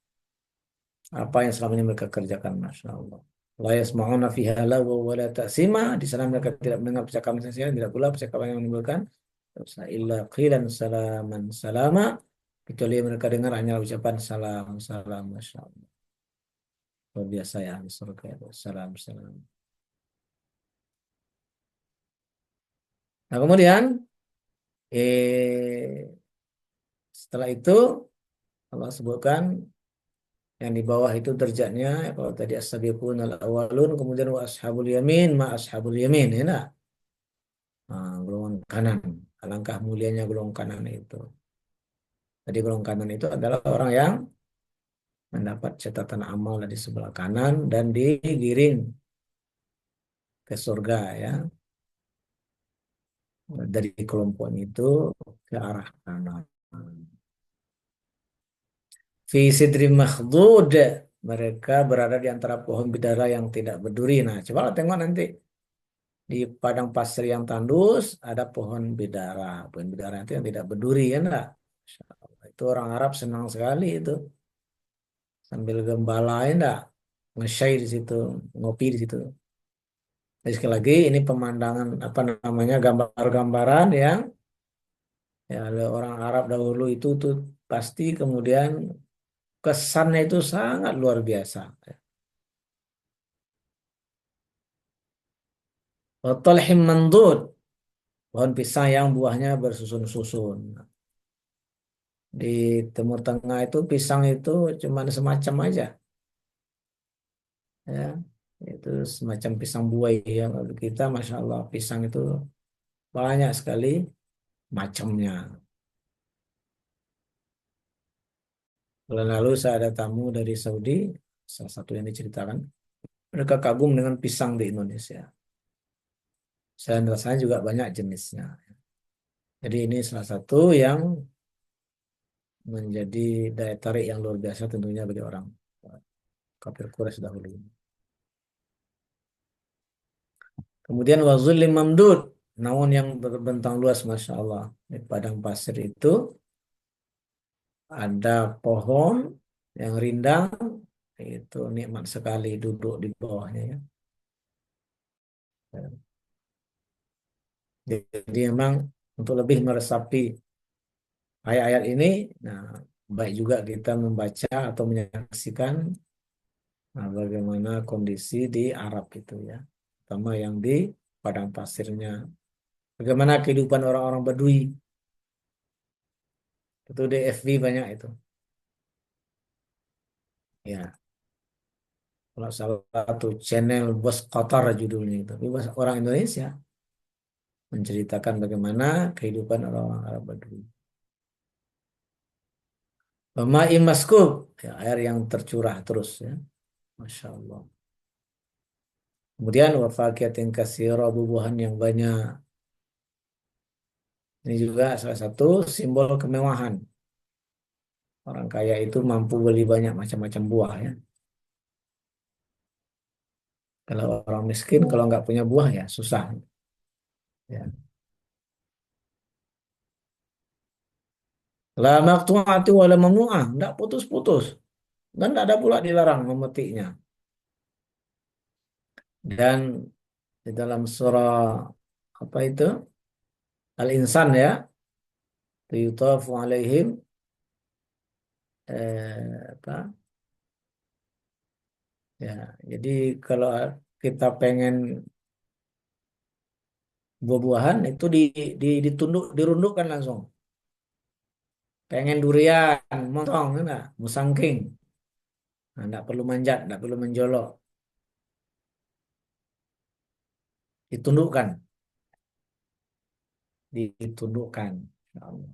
apa yang selama ini mereka kerjakan, Masya Allah. La yasma'una fiha lagwa wa la ta'sima, di sana mereka tidak mendengar percakapan sia-sia, tidak pula percakapan yang menimbulkan dosa, illa qilan salaman salama, kecuali yang mereka dengar hanya ucapan salam salam, Masya Allah. Luar biasa ya ahli surga itu. Salam salam. Nah kemudian setelah itu Allah sebutkan yang di bawah itu derajatnya, kalau tadi as-sabiqun al-awwalun, kemudian wa ashabul yamin ma ashabul yamin, ya enggak? Nah, golongan kanan, alangkah mulianya golongan kanan itu. Tadi golongan kanan itu adalah orang yang mendapat catatan amal dari sebelah kanan dan digiring ke surga ya, dari kelompok itu ke arah kanan. Fi sidri makhdud, mereka berada di antara pohon bidara yang tidak berduri. Nah, coba tengok nanti di padang pasir yang tandus ada pohon bidara. Pohon bidara itu yang tidak berduri ya enggak? Masya Allah. Itu orang Arab senang sekali itu. Sambil gembala ya enggak? Nge-syai di situ, ngopi di situ. Jadi sekali lagi ini pemandangan apa namanya gambar-gambaran yang ya oleh orang Arab dahulu itu tuh pasti kemudian kesannya itu sangat luar biasa. Wa talhim mandud, pohon pisang yang buahnya bersusun-susun. Di Timur Tengah itu pisang itu cuma semacam aja, ya. Itu semacam pisang buah ya. Kalau kita, Masya Allah, pisang itu banyak sekali macamnya. Bulan lalu saya ada tamu dari Saudi, salah satu yang diceritakan, mereka kagum dengan pisang di Indonesia. Saya rasanya juga banyak jenisnya. Jadi ini salah satu yang menjadi daya tarik yang luar biasa tentunya bagi orang kafir Quraisy dahulu. Kemudian wazullim mamdud, namun yang berbentang luas, Masya Allah. Di padang pasir itu ada pohon yang rindang, itu nikmat sekali duduk di bawahnya ya. Jadi memang untuk lebih meresapi ayat-ayat ini, nah baik juga kita membaca atau menyaksikan bagaimana kondisi di Arab itu ya, terutama yang di padang pasirnya. Bagaimana kehidupan orang-orang Badui, itu di FB banyak itu. Ya, kalau salah satu channel Bos Qatar judulnya itu. Tapi orang Indonesia menceritakan bagaimana kehidupan orang-orang Arab Badui. Ma'im maskub, ya, air yang tercurah terus ya. Masya Allah. Kemudian wafakiatin kasiro, bubuhan yang banyak. Ini juga salah satu simbol kemewahan. Orang kaya itu mampu beli banyak macam-macam buah ya. Kalau orang miskin, kalau nggak punya buah ya susah. Ya. La maqtu'ati wa la mamnu'ah, nggak putus-putus. Dan nggak ada pula dilarang memetiknya. Dan di dalam surah apa itu? Al-Insan ya, yutafu alaihim apa? Ya, jadi kalau kita pengen buah-buahan itu dirundukkan langsung. Pengen durian, motong enggak, musangking. Nah, enggak perlu manjat, enggak perlu menjolok, ditundukkan, ditundukkan. Insya Allah.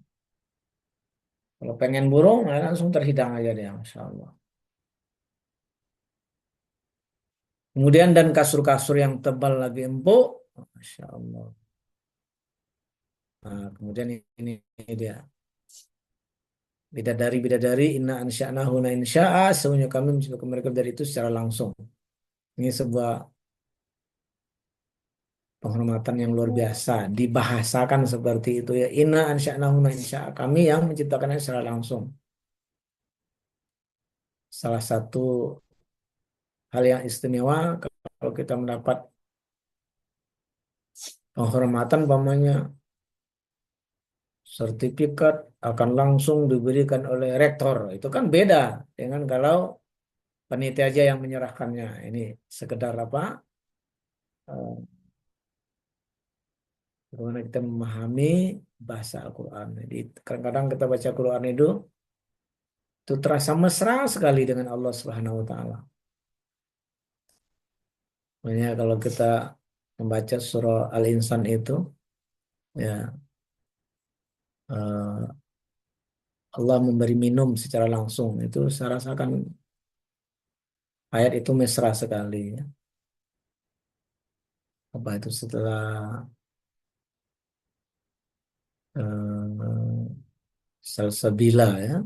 Kalau pengen burung, nah langsung terhidang aja dia, Masya Allah. Kemudian dan kasur-kasur yang tebal lagi empuk, Masya Allah. Nah, kemudian ini dia. Bidadari-bidadari, inna ansya'nahuna insya'a, sesungguhnya kami menciptakan mereka dari itu secara langsung. Ini sebuah penghormatan yang luar biasa. Dibahasakan seperti itu ya. Inna ansya'nahuna insya'a, kami yang menciptakannya secara langsung. Salah satu hal yang istimewa kalau kita mendapat penghormatan, umpamanya sertifikat akan langsung diberikan oleh rektor. Itu kan beda dengan kalau panitia aja yang menyerahkannya. Ini sekedar apa? eh, Bagaimana kita memahami bahasa Al-Quran. Jadi kadang-kadang kita baca Quran itu terasa mesra sekali dengan Allah Subhanahu Wa Taala. Makanya kalau kita membaca surah Al-Insan itu, ya eh, Allah memberi minum secara langsung. Itu saya rasakan ayat itu mesra sekali. Ya. Apa itu setelah eh, salsabila ya.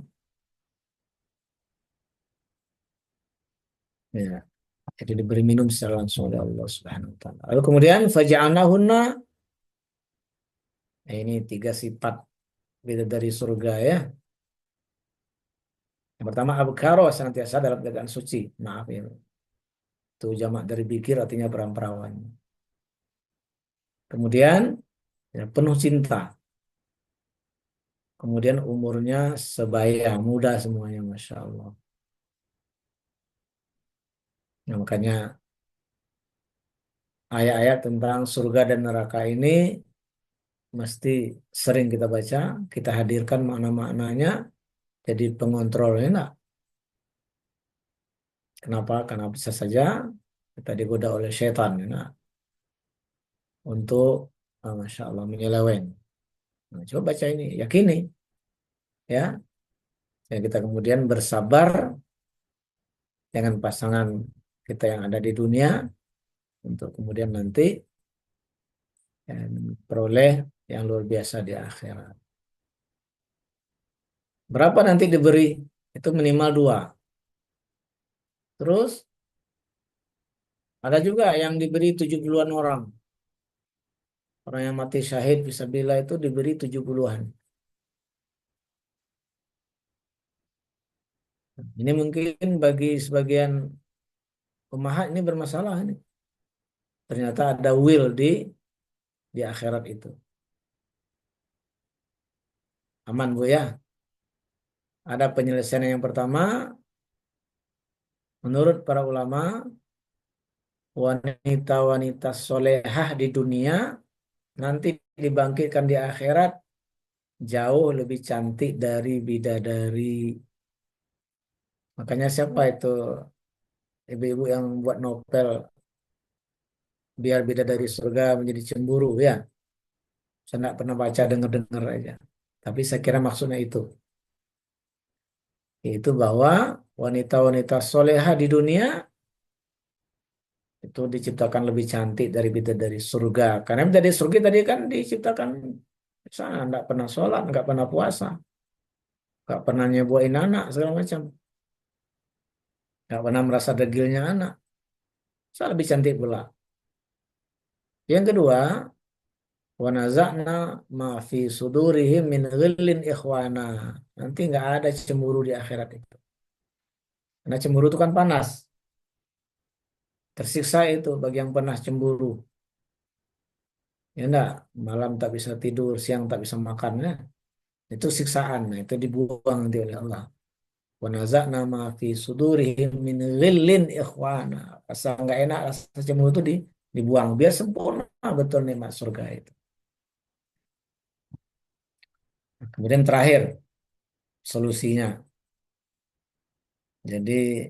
Ya. Jadi diberi minum secara langsung oleh Allah Subhanahu Wa Taala. Lalu kemudian faja'alnahunna, nah, ini tiga sifat bidadari surga ya. Yang pertama abkaro, senantiasa dalam keadaan suci. Maaf ya. Itu jamak dari bikir, artinya perawan-perawan. Kemudian ya, penuh cinta. Kemudian umurnya sebaya, muda semuanya, Masya Allah. Nah, makanya ayat-ayat tentang surga dan neraka ini mesti sering kita baca, kita hadirkan makna-maknanya, jadi pengontrolnya. Nah, kenapa? Karena bisa saja kita digoda oleh setan, nah, untuk Masya Allah menyeleweng. Nah, coba baca ini, yakini, ya. Ya, kita kemudian bersabar dengan pasangan kita yang ada di dunia untuk kemudian nanti ya, peroleh yang luar biasa di akhirat. Berapa nanti diberi? Itu minimal dua. Terus ada juga yang diberi 70-an orang. Orang yang mati syahid fisabilillah itu diberi 70-an. Ini mungkin bagi sebagian pemahat ini bermasalah ini. Ternyata ada will di akhirat itu. Aman Bu ya. Ada penyelesaian yang pertama, menurut para ulama, wanita-wanita solehah di dunia nanti dibangkitkan di akhirat jauh lebih cantik dari bidadari. Makanya siapa itu ibu-ibu yang buat novel biar bidadari surga menjadi cemburu ya. Saya tidak pernah baca, dengar-dengar aja. Tapi saya kira maksudnya itu. Yaitu bahwa wanita-wanita solehah di dunia itu diciptakan lebih cantik dari bidadari surga. Karena bidadari surga tadi kan diciptakan di sana, nggak pernah sholat, nggak pernah puasa, nggak pernah nyebuain anak segala macam, nggak pernah merasa degilnya anak. Saya lebih cantik pula. Yang kedua, wa naza'na ma fi sudurihim min ghillin ikhwana. Nanti nggak ada cemburu di akhirat itu. Karena cemburu itu kan panas. Tersiksa itu bagi yang pernah cemburu. Ya enggak, malam tak bisa tidur, siang tak bisa makan. Ya. Itu siksaan. Nah, itu dibuang nanti oleh Allah. Wa naza'na ma fi sudurihim min ghillin ikhwana. Rasa nggak enak, rasa cemburu itu dibuang. Biar sempurna betul nikmat surga itu. Kemudian terakhir, solusinya. Jadi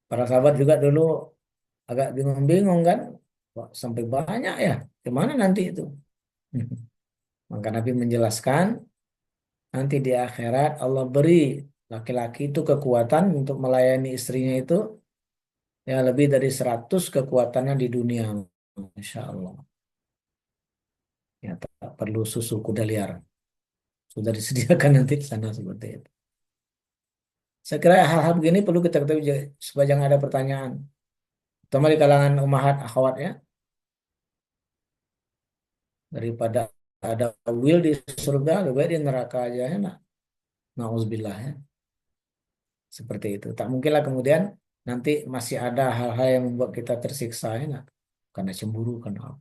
para sahabat juga dulu agak bingung-bingung kan. Kok sampai banyak ya? Gimana nanti itu? Maka Nabi menjelaskan, nanti di akhirat Allah beri laki-laki itu kekuatan untuk melayani istrinya itu ya lebih dari 100 kekuatannya di dunia. Insya Allah. Ya, tak perlu susu kuda liar. Sudah disediakan nanti di sana seperti itu. Saya kira hal-hal begini perlu kita ketahui supaya jangan ada pertanyaan. Terutama di kalangan ummahat akhwat ya. Daripada ada will di surga, lebih baik di neraka aja ya. Nauzubillah ya. Seperti itu. Tak mungkinlah kemudian nanti masih ada hal-hal yang membuat kita tersiksa ya. Karena cemburu, karena apa.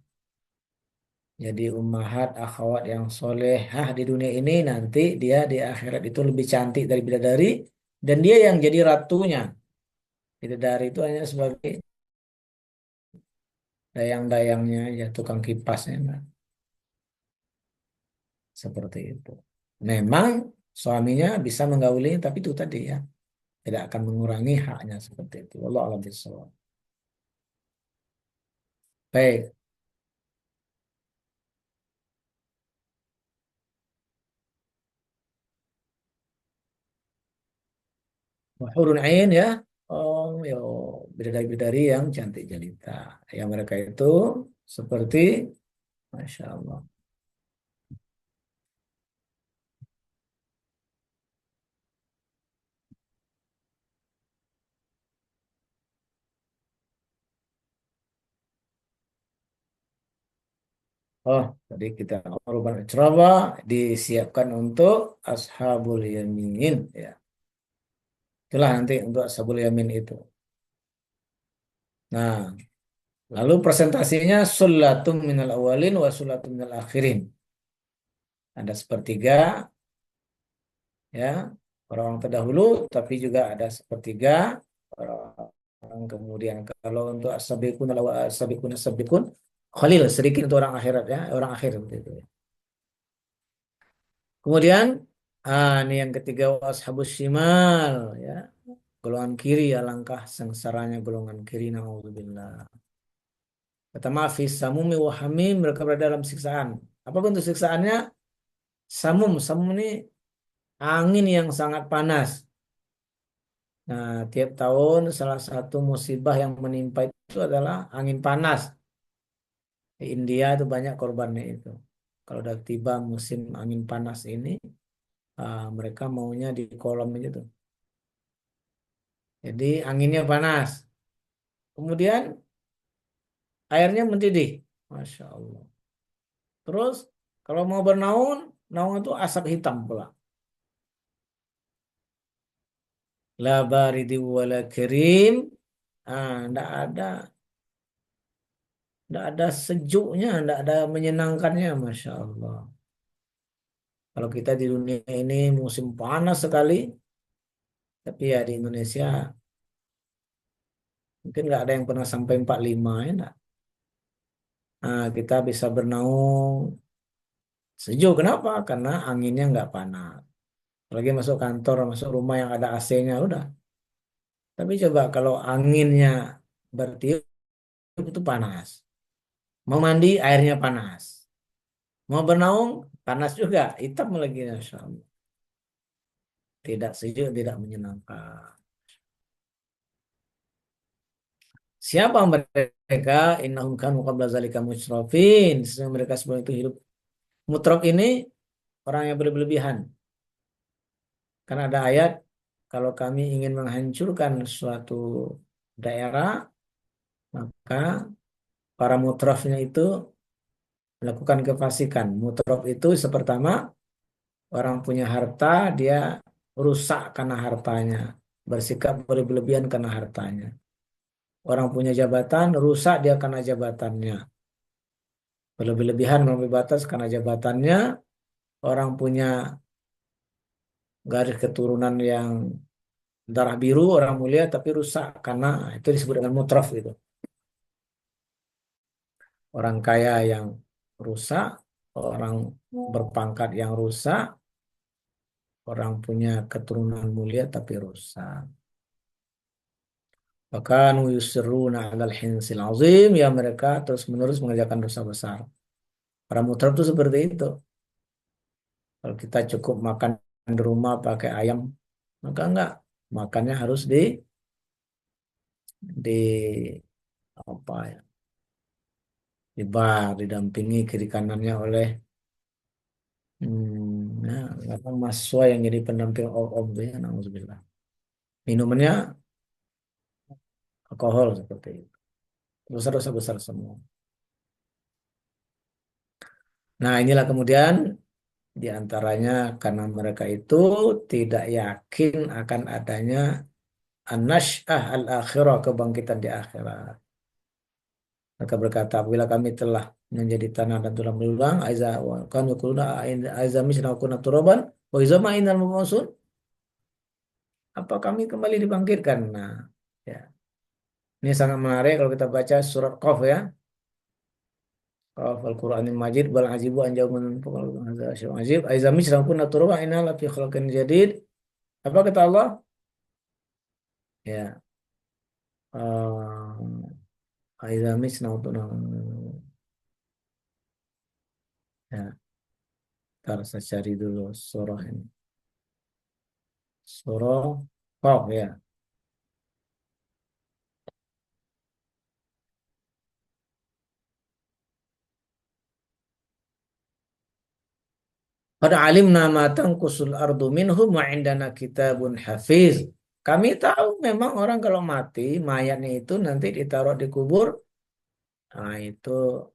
Jadi ummahat akhwat yang solehah di dunia ini nanti dia di akhirat itu lebih cantik dari bidadari dan dia yang jadi ratunya. Bidadari itu hanya sebagai dayang-dayangnya ya tukang kipasnya. Nah, seperti itu. Memang suaminya bisa menggaulinya tapi itu tadi ya tidak akan mengurangi haknya seperti itu. Wallahu a'lam bishawab. Baik, hurun ain ya. Oh, yo bidadari-bidadari yang cantik jelita. Yang mereka itu seperti Masya Allah. Oh, tadi kita urban Ijraba disiapkan untuk Ashabul Yamin. Ya, itulah nanti untuk Ashabul Yamin itu. Nah, lalu presentasinya sulatum minal awalin wa sulatum minal akhirin. Ada sepertiga ya orang terdahulu, tapi juga ada sepertiga orang kemudian. Kalau untuk as-sabiqun Khalil sedikit untuk orang akhirat ya, orang akhir seperti itu. Kemudian ini yang ketiga ashabus shimal ya, golongan kiri alangkah sengsaranya golongan kiri naudzubillah. Pertama fis samumi wa hamim mereka berada dalam siksaan. Apa bentuk siksaannya? Samum, samum ini angin yang sangat panas. Nah, tiap tahun salah satu musibah yang menimpa itu adalah angin panas. Di India itu banyak korbannya itu. Kalau udah tiba musim angin panas ini, mereka maunya di kolam aja tuh. Jadi anginnya panas. Kemudian airnya mendidih. Masya Allah. Terus kalau mau bernaung, naung itu asap hitam pula. La baridi wala kirim. Nggak ada sejuknya, nggak ada menyenangkannya, Masya Allah. Kalau kita di dunia ini musim panas sekali, tapi ya di Indonesia mungkin nggak ada yang pernah sampai 45 ya. Nggak. Nah, kita bisa bernaung sejuk. Kenapa? Karena anginnya nggak panas. Lagi masuk kantor, masuk rumah yang ada AC-nya, udah. Tapi coba kalau anginnya bertiup itu panas. Mau mandi airnya panas. Mau bernaung panas juga, hitam lagi Masya Allah. Tidak sejuk, tidak menyenangkan. Siapa mereka? Innahum kanu qabla zalika mutsrafin. Sesungguhnya mereka sebelum itu hidup. Mutraf ini orang yang berlebihan. Karena ada ayat, kalau kami ingin menghancurkan suatu daerah, Maka para mutrafnya itu melakukan kefasikan. Mutraf itu pertama orang punya harta dia rusak karena hartanya, bersikap berlebihan karena hartanya. Orang punya jabatan rusak dia karena jabatannya, berlebihan melampaui batas karena jabatannya. Orang punya garis keturunan yang darah biru orang mulia tapi rusak karena itu disebut dengan mutraf gitu. Orang kaya yang rusak, orang berpangkat yang rusak, orang punya keturunan mulia tapi rusak. Bahkan yusiruna 'alal hinsil azim, ya mereka terus menerus mengerjakan dosa besar. Para mutraf itu seperti itu. Kalau kita cukup makan di rumah pakai ayam, maka enggak. Makannya harus di apa ya? Di bar, didampingi kiri kanannya oleh apa mahasiswa yang jadi pendamping om tuh ya, nauzubillah. Minumannya alkohol seperti itu. Dosa-dosa besar semua. Nah, inilah kemudian di antaranya karena mereka itu tidak yakin akan adanya an-nasy'ah al-akhirah, kebangkitan di akhirat. Mereka berkata, bila kami telah menjadi tanah dan tulang belulang, aiza wa kan yaquluna aiza misna kunna turaban wa iza ma innal mab'utsun, apa kami kembali dibangkitkan? Nah, ya. Ini sangat menarik kalau kita baca surat Qaf ya. Qaf Al-Qur'anil Majid bal ajibu an jaumun hadza syai'un ajib aiza misna kunna turaban inna la fi khalqin jadid. Apa kata Allah? Ya, aiza misna kunna, ya, ntar saya cari dulu surah ini. Surah Qaf ya. Qad alimna ma tanqusul ardu minhum wa indana kitabun hafiz. Kami tahu memang orang kalau mati, mayatnya itu nanti ditaruh di kubur, nah itu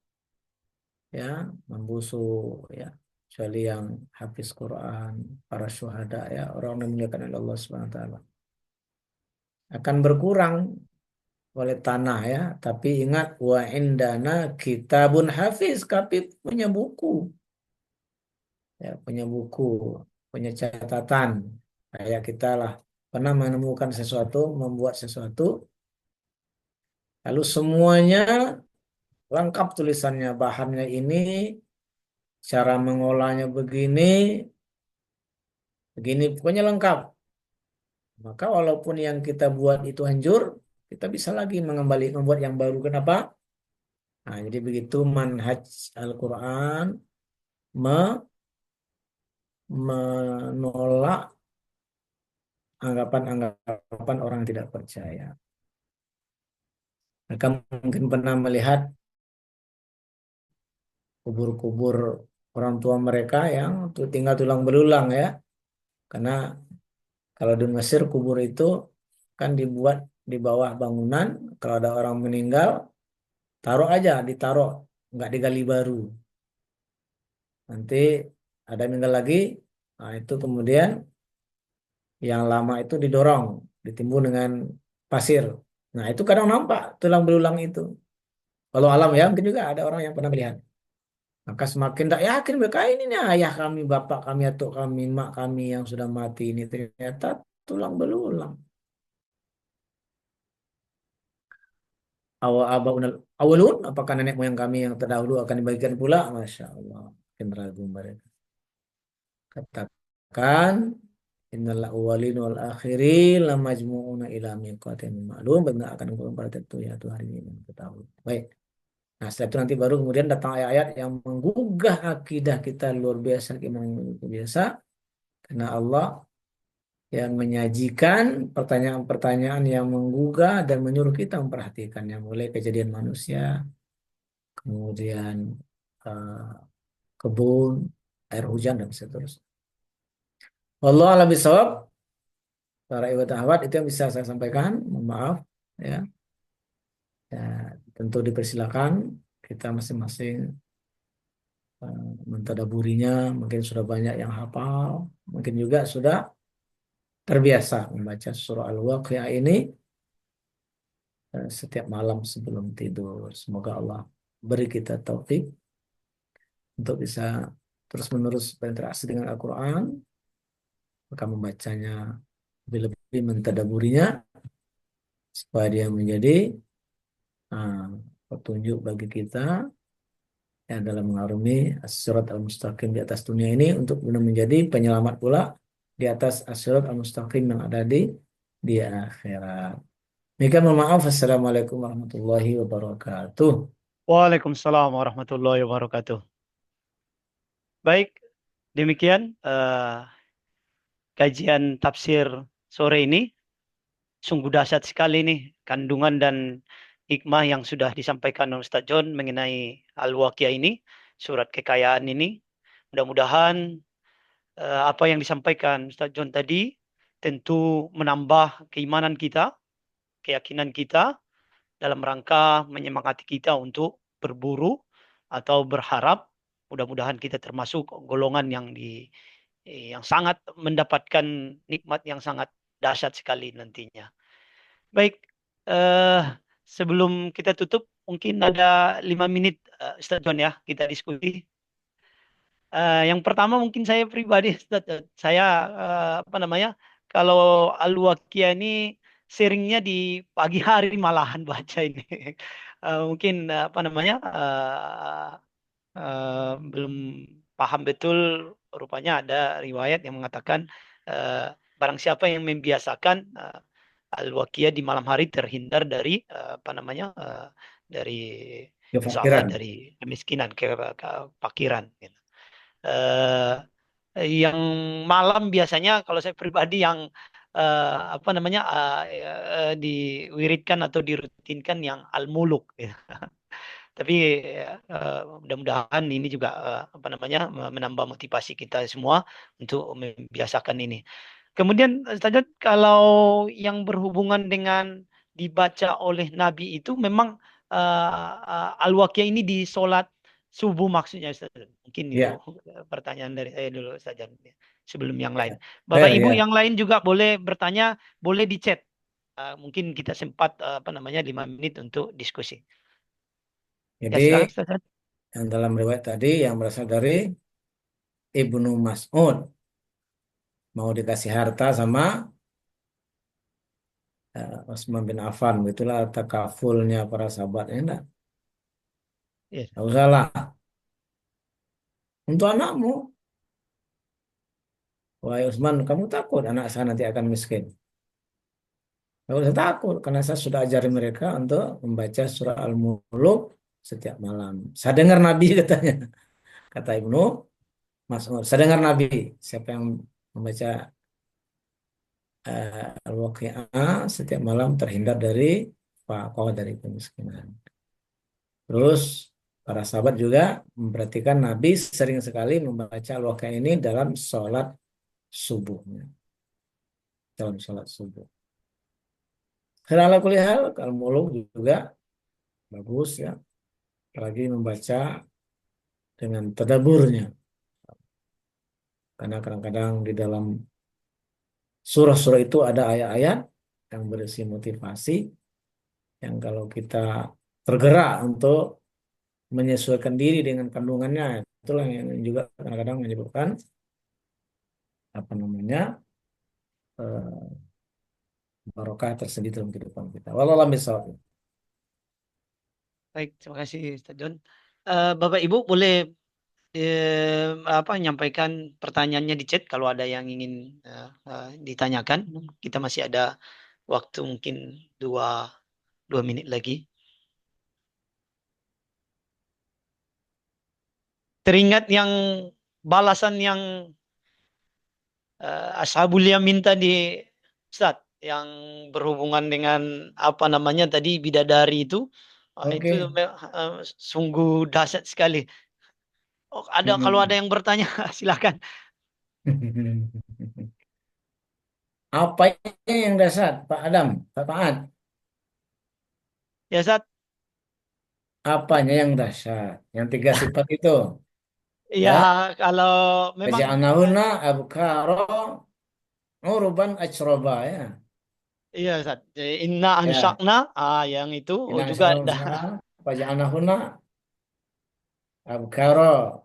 ya membusuk ya. Kecuali yang hafiz Quran, para syuhada ya, orang yang dimuliakan oleh Allah Subhanahu wa taala. Akan berkurang oleh tanah ya, tapi ingat wa indana kitabun hafiz, kami punya buku. Ya, punya buku, punya catatan. Kayak kita lah pernah menemukan sesuatu, membuat sesuatu, lalu semuanya lengkap tulisannya, bahannya ini, cara mengolahnya begini, begini, pokoknya lengkap. Maka walaupun yang kita buat itu hancur, kita bisa lagi membuat yang baru. Kenapa? Nah, jadi begitu manhaj Al-Quran me- menolak anggapan-anggapan orang yang tidak percaya. Mereka mungkin pernah melihat kubur-kubur orang tua mereka yang tinggal tulang belulang ya. Karena kalau di Mesir kubur itu kan dibuat di bawah bangunan. Kalau ada orang meninggal, taruh aja, ditaruh, nggak digali baru. Nanti ada yang meninggal lagi, nah itu kemudian yang lama itu didorong, ditimbun dengan pasir. Nah itu kadang nampak tulang belulang itu. Kalau alam ya, mungkin juga ada orang yang pernah melihat. Maka semakin tak yakin mereka ini nih ayah kami, bapak kami, atuk kami, mak kami yang sudah mati ini ternyata tulang belulang. Awalun, apakah nenek moyang kami yang terdahulu akan dibagikan pula? Masya Allah, makin ragu mereka. Katakan, innal awwalin wal akhirin lamajmu'una ila miqatin ma'lum. Benar akan kumpul pada tentu ya Tuhan hari ini yang ketahui. Baik. Nah, setelah itu nanti baru kemudian datang ayat-ayat yang menggugah akidah kita luar biasa, luar biasa. Karena Allah yang menyajikan pertanyaan-pertanyaan yang menggugah dan menyuruh kita memperhatikannya. Mulai kejadian manusia, kemudian eh, kebun, air hujan, dan seterusnya. Allah alam bisawab, para ibadah ahwat itu yang bisa saya sampaikan. Mohon maaf. Ya. Ya, tentu dipersilakan kita masing-masing mentadaburinya. Mungkin sudah banyak yang hafal, mungkin juga sudah terbiasa membaca surah Al-Waqiah ini setiap malam sebelum tidur. Semoga Allah beri kita taufik untuk bisa terus-menerus berinteraksi dengan Al-Quran, maka membacanya lebih-lebih mentadaburinya supaya dia menjadi uh, petunjuk bagi kita yang dalam mengarungi as-sirat al-mustaqim di atas dunia ini untuk benar menjadi penyelamat pula di atas as-sirat al-mustaqim yang ada di akhirat. Demikian, mohon maaf. Assalamualaikum warahmatullahi wabarakatuh. Waalaikumsalam warahmatullahi wabarakatuh. Baik, demikian kajian tafsir sore ini. Sungguh dahsyat sekali nih kandungan dan hikmah yang sudah disampaikan oleh Ustaz John mengenai Al-Waqiah ini, surat kekayaan ini. Mudah-mudahan apa yang disampaikan Ustaz John tadi tentu menambah keimanan kita, keyakinan kita dalam rangka menyemangati kita untuk berburu atau berharap mudah-mudahan kita termasuk golongan yang sangat mendapatkan nikmat yang sangat dahsyat sekali nantinya. Baik, eh, sebelum kita tutup, mungkin ada 5 menit, Ustaz John ya, kita diskusi. Yang pertama mungkin saya pribadi, Ustaz, saya apa namanya, kalau Al-Waqiah ini seringnya di pagi hari malahan baca ini. Mungkin apa namanya, belum paham betul, rupanya ada riwayat yang mengatakan eh, barang siapa yang membiasakan Al-Waqiah di malam hari terhindar dari apa namanya dari insya Allah Kefakiran. dari kemiskinan kefakiran gitu. Eh, yang malam biasanya kalau saya pribadi yang apa namanya diwiridkan atau dirutinkan yang al-muluk gitu. Tapi mudah-mudahan ini juga apa namanya menambah motivasi kita semua untuk membiasakan ini. Kemudian Ustaz, kalau yang berhubungan dengan dibaca oleh Nabi itu memang Al-Waqiah ini di sholat subuh maksudnya Ustaz. Mungkin itu Ya, pertanyaan dari saya dulu Ustaz sebelum yang lain. ya. Bapak Ibu Ya. yang lain juga boleh bertanya, boleh di chat. Mungkin kita sempat apa namanya 5 menit untuk diskusi. Ya Jadi silakan Ustaz. yang dalam riwayat tadi yang berasal dari Ibnu Mas'ud mau dikasih harta sama Utsman bin Affan, itulah takafulnya para sahabatnya. Enggak, Ya. enggak usah lah. Untuk anakmu, wahai Utsman, kamu takut anak saya nanti akan miskin? Enggak usah takut, karena saya sudah ajari mereka untuk membaca surah Al-Muluk setiap malam. Saya dengar Nabi katanya, kata Ibnu Mas'ud. Saya dengar Nabi, siapa yang membaca Al-Waqi'ah setiap malam terhindar dari faqr, dari kemiskinan. Terus para sahabat juga memperhatikan Nabi sering sekali membaca Al-Waqi'ah ini dalam sholat subuhnya, dalam sholat subuh. Ala kulli hal, kalau muluk juga bagus ya, apalagi membaca dengan tadaburnya. Karena kadang-kadang di dalam surah-surah itu ada ayat-ayat yang berisi motivasi, yang kalau kita tergerak untuk menyesuaikan diri dengan kandungannya, itulah yang juga kadang-kadang menyebabkan apa namanya barokah tersendiri dalam kehidupan kita. Wallahu a'lam bishawab. Baik, terima kasih Ustaz John. Bapak Ibu boleh apa menyampaikan pertanyaannya di chat kalau ada yang ingin ditanyakan. Kita masih ada waktu mungkin dua 2 menit lagi. Teringat yang balasan yang Ashabul Yamin tadi, Ustaz, yang berhubungan dengan apa namanya tadi bidadari itu, itu Oke. sungguh dahsyat sekali. Oh, ada kalau ada Mm-mm. yang bertanya silakan. Apa yang dasar, Pak Adam, Pak Taat? Ya, Ustaz. Apanya yang dahsyat? Yang tiga sifat itu. Ya, Ya. kalau memang Faja'alnahunna abkara uruban ajroba ya. iya Ustaz. Jadi, inna Ya. anshakna, yang itu Inna juga dah. asyrafna faja'alnahunna abkara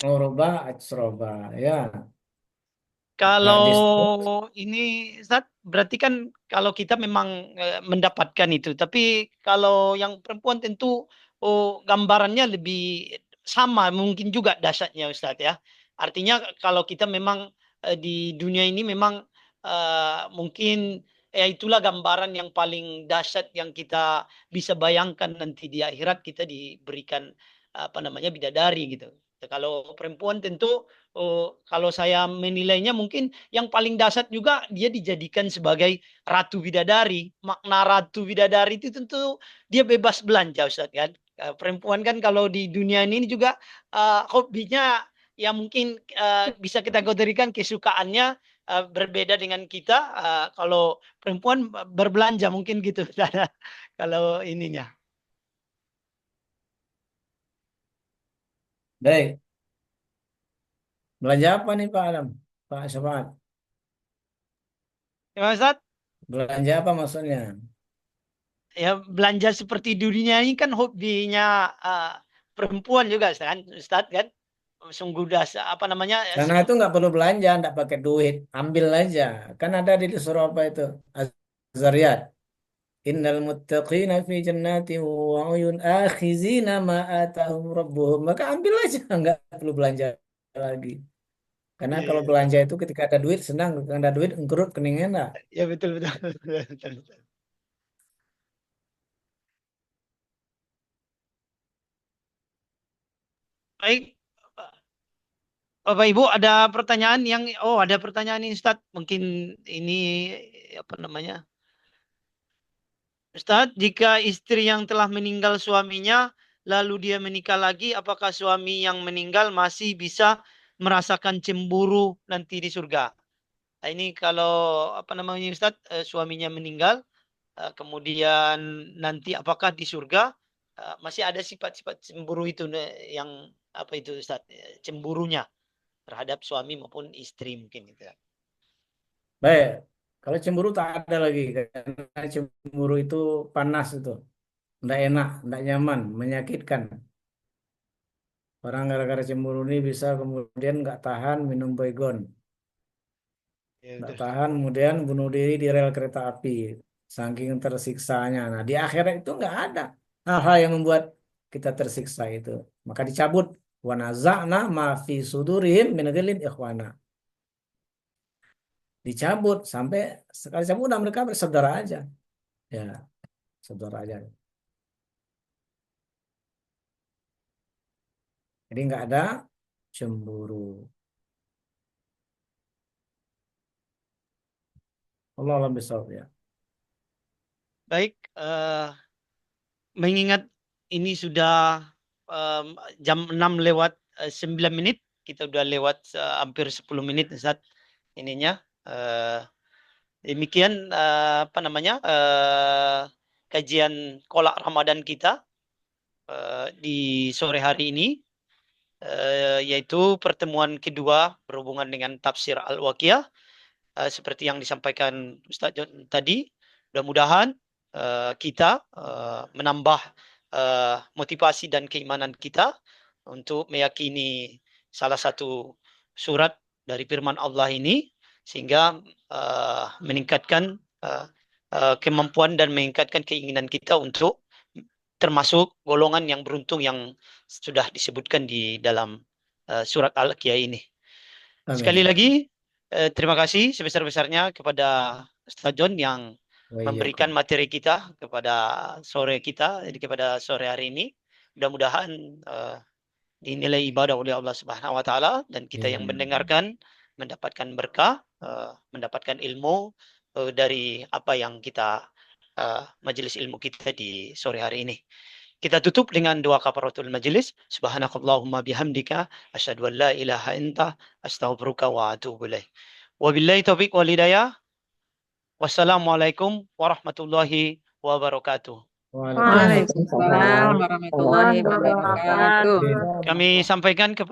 uruba ajroba ya. Nah, Kalau di situ ini Ustaz, berarti kan kalau kita memang mendapatkan itu, tapi kalau yang perempuan tentu gambarannya lebih sama mungkin juga dahsyatnya Ustaz ya. Artinya kalau kita memang di dunia ini memang mungkin ya itulah gambaran yang paling dahsyat yang kita bisa bayangkan nanti di akhirat kita diberikan apa namanya bidadari gitu. Kalau perempuan tentu kalau saya menilainya mungkin yang paling dasar juga dia dijadikan sebagai ratu bidadari. Makna ratu bidadari itu tentu dia bebas belanja Ustaz kan. Perempuan kan kalau di dunia ini juga hobinya ya mungkin bisa kita kategorikan kesukaannya berbeda dengan kita. Kalau perempuan berbelanja mungkin gitu. Kalau ininya. baik. Belanja apa nih Pak Adam? Pak Syafaat. Ya Ustaz, Belanja apa maksudnya? ya belanja seperti dunia ini kan hobinya perempuan juga kan Ustaz kan sungguh dasar apa namanya Sana itu nggak perlu belanja, nggak pakai duit, ambil aja. Kan ada di surat apa itu? Az-Zariyat. Innal muttaqina fi jannati wa uyun akhizina ma atahum rabbuhum. Maka ambil aja, nggak perlu belanja lagi. Karena iya kalau iya belanja itu ketika ada duit senang, ketika ada duit engkerut keningnya enggak. ya betul betul betul, betul. Baik Bapak Ibu ada pertanyaan yang ada pertanyaan ini Ustaz mungkin ini apa namanya Ustaz, jika istri yang telah meninggal suaminya, lalu dia menikah lagi, apakah suami yang meninggal masih bisa merasakan cemburu nanti di surga? Nah, ini kalau apa namanya Ustaz, suaminya meninggal, kemudian nanti apakah di surga masih ada sifat-sifat cemburu itu yang apa itu Ustaz, cemburunya terhadap suami maupun istri mungkin gitu. Baik, kalau cemburu tak ada lagi. Karena cemburu itu panas itu. Nggak enak, nggak nyaman, menyakitkan. Orang gara-gara cemburu ini bisa kemudian nggak tahan minum baygon. Ya, Nggak betul. tahan kemudian bunuh diri di rel kereta api. Saking tersiksanya. Nah, di akhirat itu nggak ada hal-hal yang membuat kita tersiksa itu. Maka dicabut. Wa naza'na ma fi sudurihim min ghillin ikhwana. Dicabut sampai sekali cabut udah mereka bersaudara aja. Ya, saudara aja. Jadi nggak ada cemburu. Allah alam bisawab ya. Baik, mengingat ini sudah jam 6 lewat 9 menit, kita udah lewat hampir 10 menit Ustaz ininya. Eh, demikian apa namanya kajian kolak Ramadan kita di sore hari ini, yaitu pertemuan kedua berhubungan dengan tafsir Al-Waqiah. Seperti yang disampaikan Ustaz John tadi, mudah-mudahan kita menambah motivasi dan keimanan kita untuk meyakini salah satu surat dari firman Allah ini sehingga meningkatkan kemampuan dan meningkatkan keinginan kita untuk termasuk golongan yang beruntung yang sudah disebutkan di dalam surat Al-Qiyah ini. Sekali Amin. lagi, terima kasih sebesar-besarnya kepada Ustaz John yang Wa memberikan iyyakum. materi kita kepada sore kita, jadi kepada sore hari ini. Mudah-mudahan dinilai ibadah oleh Allah Subhanahu wa taala dan kita yang Amin. mendengarkan mendapatkan berkah, mendapatkan ilmu dari apa yang kita majelis ilmu kita di sore hari ini. Kita tutup dengan doa kafaratul majelis. Subhanakallahumma bihamdika asyhadu an la ilaha illa anta astaghfiruka wa atubu ilaik. Wabillahi taufiq wal hidayah. Wassalamualaikum warahmatullahi wabarakatuh. Waalaikumsalam Waalaikumsalam warahmatullahi warahmatullahi wabarakatuh. wabarakatuh. Kami sampaikan kepada